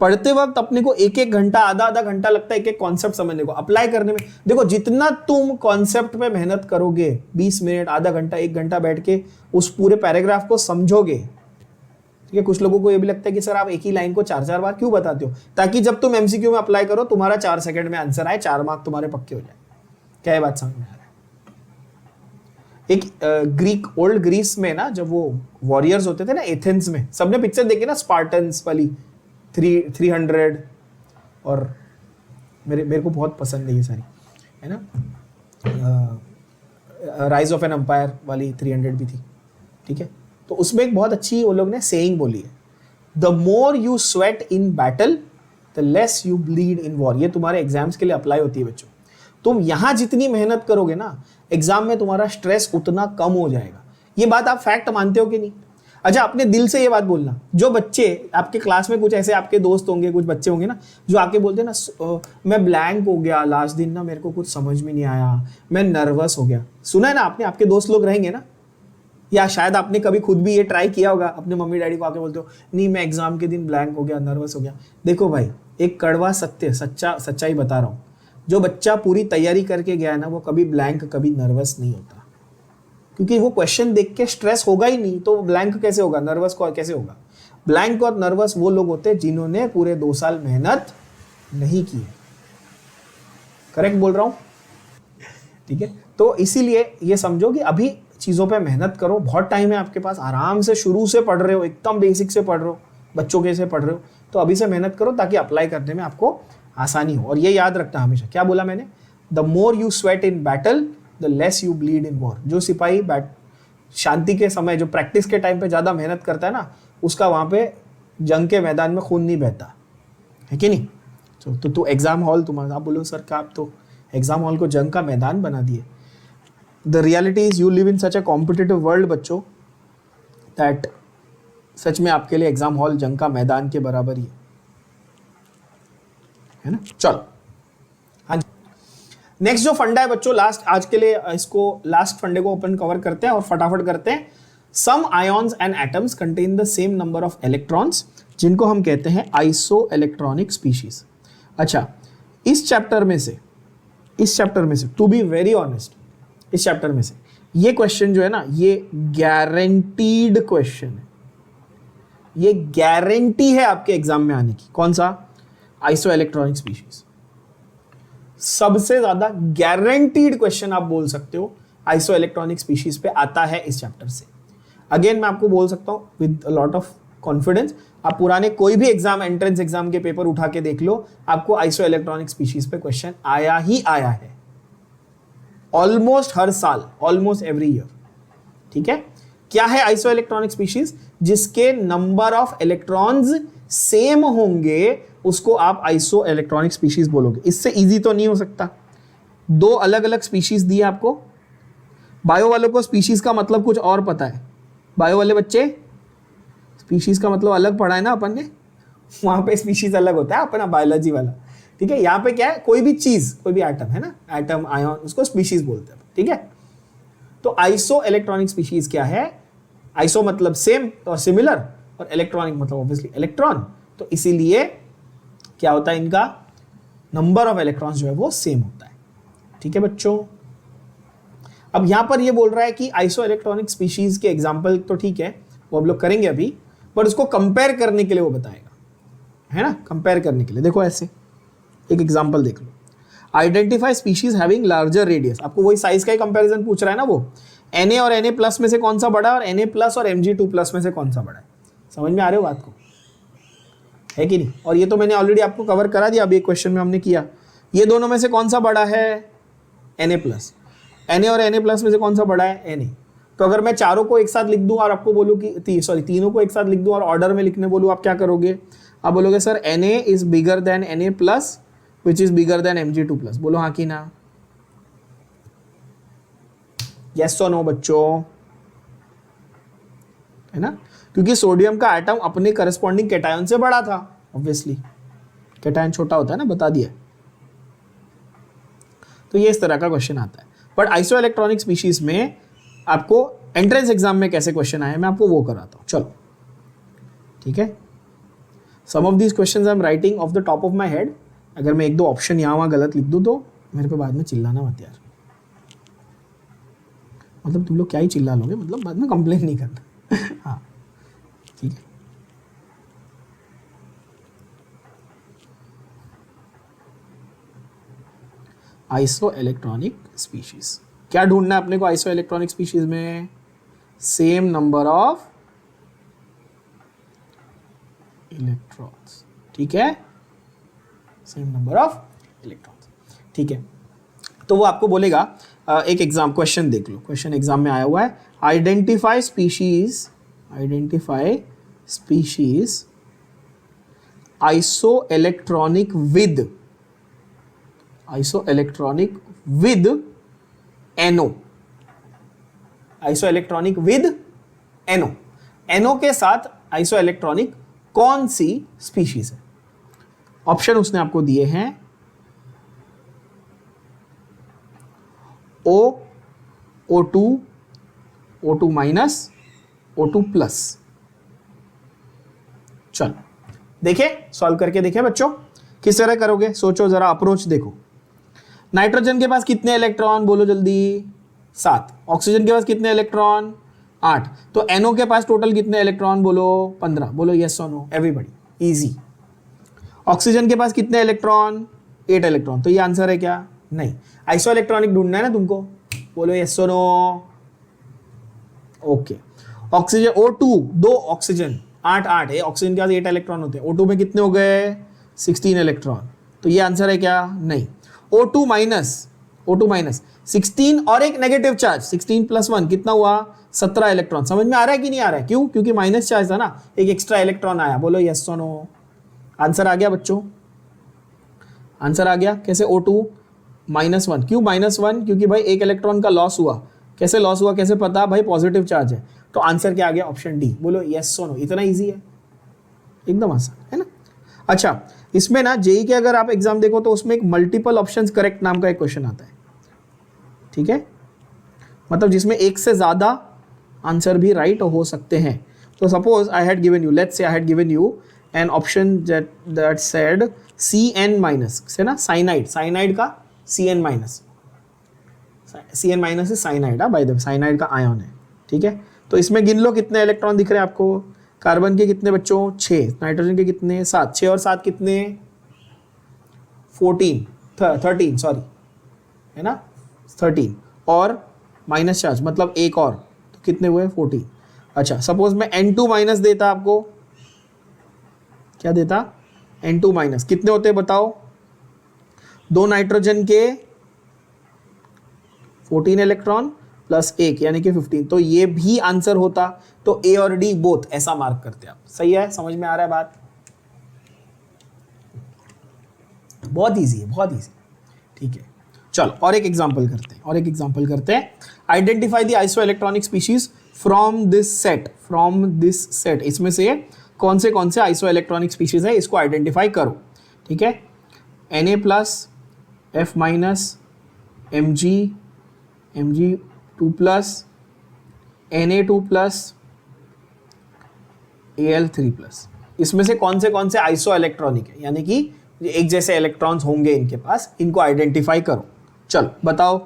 पढ़ते वक्त अपने को 1-1 घंटा आधा घंटा लगता है एक कॉन्सेप्ट समझने को, अप्लाई करने में। देखो जितना तुम कॉन्सेप्ट पे मेहनत करोगे, 20 मिनट, आधा घंटा, 1 घंटा बैठ के उस पूरे पैराग्राफ को समझोगे, ठीक है। कुछ लोगों को ये भी लगता है कि सर आप एक ही लाइन को 4-4 बार क्यों बताते हो, ताकि जब तुम एमसीक्यू में अप्लाई करो तुम्हारा 4 सेकंड में आंसर आए, 4 मार्क तुम्हारे पक्के हो जाए। क्या ये बात समझ में आ रहा है। एक ओल्ड ग्रीस में ना, जब वो वॉरियर्स होते थे ना एथेंस में, सबने पिक्चर देखी ना स्पार्टन्स वाली, 300, और मेरे को बहुत पसंद है ये सारी, है ना, राइज ऑफ एन एम्पायर वाली 300 भी थी, ठीक है। तो उसमें एक बहुत अच्छी वो लोग ने सेइंग बोली है, the more you sweat in battle the less you bleed in war. ये तुम्हारे एग्जाम्स के लिए अप्लाई होती है बच्चों। तुम यहां जितनी मेहनत करोगे ना, एग्जाम में तुम्हारा स्ट्रेस उतना कम हो जाएगा। ये बात आप फैक्ट मानते हो कि नहीं। अच्छा, अपने दिल से ये बात बोलना। जो बच्चे आपके क्लास में, कुछ ऐसे आपके दोस्त होंगे, कुछ बच्चे होंगे ना जो आके बोलते हैं ना, मैं ब्लैंक हो गया लास्ट दिन ना, मेरे को कुछ समझ में नहीं आया, मैं नर्वस हो गया। सुना है ना आपने? आपके दोस्त लोग रहेंगे ना, या शायद आपने कभी खुद भी ये ट्राई किया होगा, अपने मम्मी डैडी को आके बोलते हो नहीं मैं एग्जाम के दिन ब्लैंक हो गया, नर्वस हो गया। देखो भाई, एक कड़वा सत्य, सच्चाई बता रहा हूँ, जो बच्चा पूरी तैयारी करके गया है ना, वो कभी ब्लैंक, कभी नर्वस नहीं होता, क्योंकि वो क्वेश्चन देख के स्ट्रेस होगा ही नहीं, तो ब्लैंक कैसे होगा, नर्वस को कैसे होगा? ब्लैंक और नर्वस वो लोग होते हैं जिन्होंने पूरे 2 साल मेहनत नहीं की है। करेक्ट बोल रहा हूं? ठीक है, तो इसीलिए ये समझो कि अभी चीजों पे मेहनत करो, बहुत टाइम है आपके पास, आराम से शुरू से पढ़ रहे हो, एकदम बेसिक से पढ़ रहे हो, बच्चों के से पढ़ रहे हो, तो अभी से मेहनत करो ताकि अप्लाई करने में आपको आसानी हो। और ये याद रखना हमेशा, क्या बोला मैंने? The more you sweat in battle the less you bleed in war. जो सिपाही शांति के समय, जो प्रैक्टिस के टाइम पे ज्यादा मेहनत करता है ना, उसका वहां पे जंग के मैदान में खून नहीं बहता है, कि नहीं? तो तू एग्जाम हॉल, तुम्हारा आप बोलो सर क्या आप तो एग्जाम हॉल को जंग का मैदान बना दिए। The reality is you live in such a competitive world बच्चों, दैट सच में आपके लिए एग्जाम हॉल जंग का मैदान के बराबर ही है ना? चलो, हाँ जी, नेक्स्ट जो फंडा है बच्चों, लास्ट आज के लिए इसको, लास्ट फंडे को अपन कवर करते हैं और फटाफट करते हैं। Some ions and atoms contain the same number of electrons, जिनको हम कहते हैं आइसो इलेक्ट्रॉनिक स्पीशीज। अच्छा, इस चैप्टर में से टू बी वेरी ऑनेस्ट, इस चैप्टर में से ये क्वेश्चन जो है ना, ये गारंटीड क्वेश्चन है, ये गारंटी है आपके एग्जाम में आने की। कौन सा? Iso electronic species. सबसे ज्यादा गारंटीड क्वेश्चन आप बोल सकते हो आइसो इलेक्ट्रॉनिक स्पीशीज पे आता है इस चैप्टर से। अगेन मैं आपको बोल सकता हूं with a lot of confidence, आप पुराने कोई भी एग्जाम, एंट्रेंस एग्जाम के पेपर उठा के देख लो, आपको आइसो इलेक्ट्रॉनिक स्पीशीज पे क्वेश्चन आया ही आया है, ऑलमोस्ट हर साल, ऑलमोस्ट एवरी ईयर। ठीक है, क्या है आइसो इलेक्ट्रॉनिक स्पीशीज? जिसके नंबर ऑफ इलेक्ट्रॉन्स सेम होंगे उसको आप आइसो इलेक्ट्रॉनिक स्पीशीज बोलोगे। इससे इजी तो नहीं हो सकता। 2 अलग अलग स्पीशीज दी आपको, बायो वालों को स्पीशीज का मतलब कुछ और पता है। बायो वाले बच्चे स्पीशीज का मतलब अलग पढ़ा है ना अपन ने, वहां पे स्पीशीज अलग होता है अपना बायोलॉजी वाला। ठीक है, यहाँ पे क्या है, कोई भी चीज, कोई भी एटम है ना, एटम, आयन, उसको स्पीशीज बोलते हैं। ठीक है, तो आइसो इलेक्ट्रॉनिक स्पीशीज क्या है? आइसो मतलब सेम और सिमिलर, और इलेक्ट्रॉनिक मतलब ऑब्वियसली इलेक्ट्रॉन, तो इसीलिए क्या होता है, इनका नंबर ऑफ इलेक्ट्रॉन्स जो है वो सेम होता है। ठीक है बच्चों, अब यहां पर ये बोल रहा है कि आइसो इलेक्ट्रॉनिक स्पीशीज के एग्जांपल तो ठीक है, वो हम लोग करेंगे अभी, बट उसको कंपेयर करने के लिए वो बताएगा, है ना? कंपेयर करने के लिए देखो, ऐसे एक एग्जांपल देख लो, identify species having larger radius. आपको वही साइज का ही कंपैरिजन पूछ रहा है ना, वो Na और Na प्लस में से कौन सा बड़ा है, और Na प्लस और Mg2 प्लस में से कौन सा बड़ा है। समझ में आ रहे हो बात को, है कि नहीं? और ये तो मैंने ऑलरेडी आपको कवर करा दिया, अभी एक क्वेश्चन में हमने किया, ये दोनों में से कौन सा बड़ा है? Na plus. Na और Na प्लस में से कौन सा बड़ा है? Na। तो अगर मैं चारों को एक साथ लिख दूं और आपको बोलूं कि तीनों को एक साथ लिख दूं और ऑर्डर में लिखने बोलूं, आप क्या करोगे? आप बोलोगे sir Na is bigger than Na plus which is bigger than Mg2 plus. बोलो हाँ कि ना? यस और नो बच्चों, है ना? क्योंकि सोडियम का एटम अपने करस्पॉन्डिंग कैटायन से बड़ा था, ऑब्वियसली कैटायन छोटा होता है ना, बता दिया। तो ये इस तरह का क्वेश्चन आता है। बट आइसो इलेक्ट्रॉनिक स्पीशीज में आपको एंट्रेंस एग्जाम में कैसे क्वेश्चन आए, मैं आपको वो कराता हूं। चलो ठीक है, some of these questions I am writing off the top of my head. अगर मैं 1-2 ऑप्शन यहाँ वहाँ गलत लिख दूँ तो मेरे पे बाद में चिल्लाना मत यार, मतलब तुम लोग क्या ही चिल्ला लोगे, मतलब बाद में कंप्लेन नहीं करना। हाँ ठीक है, आइसो इलेक्ट्रॉनिक स्पीशीज, क्या ढूंढना है अपने को आइसो इलेक्ट्रॉनिक स्पीशीज में? Same number of electrons. ठीक है, सेम नंबर ऑफ इलेक्ट्रॉन्स। ठीक है, तो वो आपको बोलेगा, एक एग्जाम क्वेश्चन देख लो, क्वेश्चन एग्जाम में आया हुआ है, identify species iso electronic with NO, iso electronic with NO। NO के साथ आइसो इलेक्ट्रॉनिक कौन सी स्पीशीज है? ऑप्शन उसने आपको दिए हैं O, O2, O2 minus, O2 plus. चलो देखिए, सॉल्व करके देखिए बच्चों, किस तरह करोगे, सोचो जरा, अप्रोच देखो। नाइट्रोजन के पास कितने इलेक्ट्रॉन, बोलो जल्दी, 7। ऑक्सीजन के पास कितने इलेक्ट्रॉन, 8। तो NO के पास टोटल कितने इलेक्ट्रॉन, बोलो 15। बोलो यस और नो एवरीबॉडी, इजी। ऑक्सीजन के पास कितने इलेक्ट्रॉन, 8 इलेक्ट्रॉन। तो ये आंसर है क्या, नहीं। आइसो इलेक्ट्रॉनिक ढूंढना है ना तुमको, बोलो यस और no. Okay, oxygen O2, 2 oxygen, 8 है, ऑक्सीजन के पास 8 इलेक्ट्रॉन होते हैं। O2 में कितने हो गए, 16 इलेक्ट्रॉन। तो ये आंसर है क्या, नहीं। O2 माइनस 16 और एक नेगेटिव चार्ज, 16 प्लस 1 कितना हुआ, 17 इलेक्ट्रॉन। समझ में आ रहा है कि नहीं आ रहा है, क्यों, क्योंकि माइनस चार्ज था ना, एक एक्स्ट्रा इलेक्ट्रॉन आया। बोलो यस और नो। आंसर आ गया बच्चों, आंसर आ गया। कैसे, O2 -1, क्यों -1, क्योंकि भाई एक इलेक्ट्रॉन का लॉस हुआ। कैसे लॉस हुआ, कैसे पता, भाई पॉजिटिव चार्ज है। तो आंसर क्या आ गया, ऑप्शन डी। बोलो यस और नो, इतना इजी है, एकदम आसान है ना। अच्छा, इसमें ना जेई के अगर आप एग्जाम देखो तो उसमें एक मल्टीपल ऑप्शंस करेक्ट नाम का एक क्वेश्चन आता है, ठीक है, मतलब जिसमें एक से ज्यादा आंसर भी राइट हो सकते हैं। तो suppose I had given you, let's say I had given you an option that said CN- से ना, साइनाइड का CN-, CN- is cyanide, by the way cyanide का आयन है, ठीक है। तो इसमें गिन लो कितने इलेक्ट्रॉन दिख रहे हैं आपको। कार्बन के कितने बच्चों, 6। नाइट्रोजन के कितने, 7। 6 और 7 कितने, 13 सॉरी, है ना, 13। और माइनस चार्ज मतलब एक और, तो कितने हुए, 14। अच्छा, सपोज मैं N2 माइनस देता आपको, क्या देता, N2 माइनस, कितने होते हैं बताओ, 2 नाइट्रोजन के 14 इलेक्ट्रॉन प्लस 1 यानी कि 15। तो ये भी आंसर होता। तो ए और डी बोथ, ऐसा मार्क करते आप। सही है, समझ में आ रहा है बात, बहुत इजी है, बहुत इजी, ठीक है। चलो और एक एग्जांपल करते हैं, identify the iso electronic species from this set. इसमें से कौन से आइसो इलेक्ट्रॉनिक स्पीशीज है, इसको आइडेंटिफाई करो, ठीक है। Na+, F-, Mg2+, Na2+, Al3+। इसमें से कौन से आइसो इलेक्ट्रॉनिक है, यानी कि एक जैसे इलेक्ट्रॉन्स होंगे इनके पास, इनको आइडेंटिफाई करो। चलो बताओ,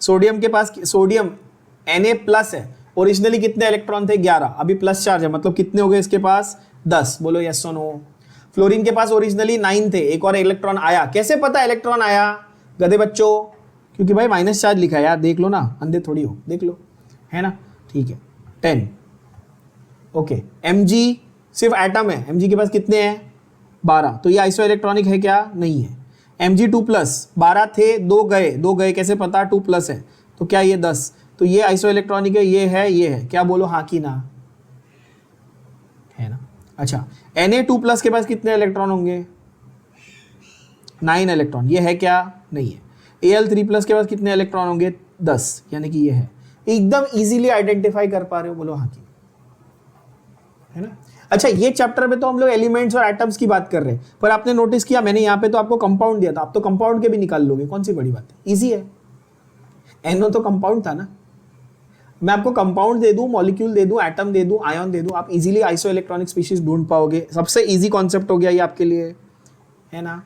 सोडियम के पास, सोडियम Na+ है, ओरिजिनली कितने इलेक्ट्रॉन थे, 11। अभी प्लस चार्ज है, मतलब कितने हो गए इसके पास, 10। बोलो यस और नो। फ्लोरीन के पास ओरिजिनली 9 थे, एक और इलेक्ट्रॉन आया। कैसे पता इलेक्ट्रॉन आया, गधे बच्चों, क्योंकि भाई माइनस चार्ज लिखा है यार, देख लो ना, अंधे थोड़ी हो, देख लो, है ना, ठीक है, 10। ओके, Mg सिर्फ एटम है, Mg के पास कितने हैं, 12। तो ये आइसो इलेक्ट्रॉनिक है क्या, नहीं है। Mg2+, 12 थे, 2 गए, कैसे पता, 2+ है, तो क्या ये 10। तो ये आइसो इलेक्ट्रॉनिक है, ये है, क्या बोलो, हाँ कि ना, है ना। अच्छा, Na2+ के पास कितने इलेक्ट्रॉन होंगे, 9 इलेक्ट्रॉन, ये है क्या, नहीं है। Al3+ के पास कितने इलेक्ट्रॉन होंगे, 10, यानी कि ये है। एकदम इजीली आइडेंटिफाई कर पा रहे हो, बोलो हाँ कि, है ना। अच्छा, ये चैप्टर में तो हम लोग एलिमेंट्स और एटम्स की बात कर रहे हैं, पर आपने नोटिस किया मैंने यहाँ पे तो आपको कंपाउंड दिया था, आप तो कंपाउंड के भी निकाल लोगे, कौन सी बड़ी बात है, इजी है। NO तो कंपाउंड था ना, मैं आपको कंपाउंड दे दूं, मॉलिक्यूल दे दूं, एटम दे दूं, आयन दे दूं, आप इजीली आइसो इलेक्ट्रॉनिक स्पीशीज ढूंढ पाओगे। सबसे इजी कॉन्सेप्ट हो गया ये आपके लिए, है ना।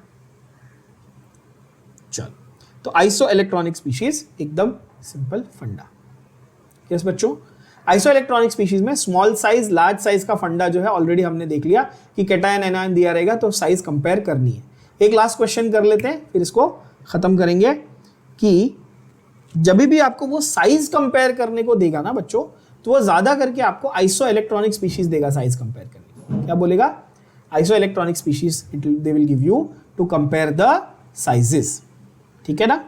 चलो, तो आइसो इलेक्ट्रॉनिक स्पीशीज एकदम सिंपल फंडा। यस बच्चों, आइसो इलेक्ट्रॉनिक स्पीशीज में स्मॉल साइज, लार्ज साइज का फंडा जो है ऑलरेडी हमने देख लिया कि कैटायन एनायन दिया रहेगा तो साइज कंपेयर करनी है। एक लास्ट क्वेश्चन कर लेते हैं, फिर इसको खत्म करेंगे कि जब भी आपको वो साइज कंपेयर करने को देगा ना बच्चों, तो वो ज्यादा करके आपको आइसो इलेक्ट्रॉनिक स्पीशीज देगा साइज कंपेयर करने को। क्या बोलेगा, isoelectronic species they will give you to compare the sizes, ठीक है ना।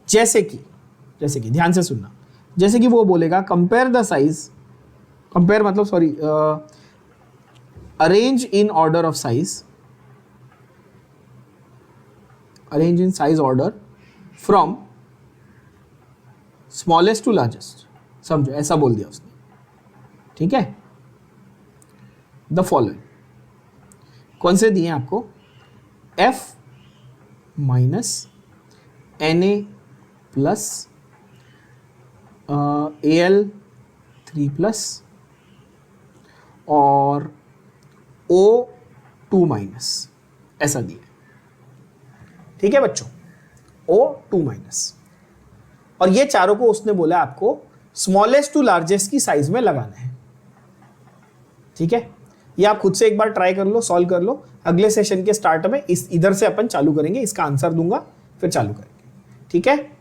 जैसे कि ध्यान से सुनना, जैसे कि वो बोलेगा कंपेयर द साइज, कंपेयर मतलब sorry, arrange in order of size, arrange in size order from smallest to largest, समझो ऐसा बोल दिया उसने, ठीक है। द फॉलोइंग कौन से दिए आपको, F minus Na plus Al3 plus और O2 माइनस, ऐसा दिया, ठीक है बच्चों, O2 माइनस। और ये चारों को उसने बोला आपको स्मॉलेस्ट टू लार्जेस्ट की साइज में लगाना है, ठीक है। ये आप खुद से एक बार ट्राई कर लो, सॉल्व कर लो। अगले सेशन के स्टार्ट में इधर से अपन चालू करेंगे, इसका आंसर दूंगा फिर चालू करेंगे, ठीक है।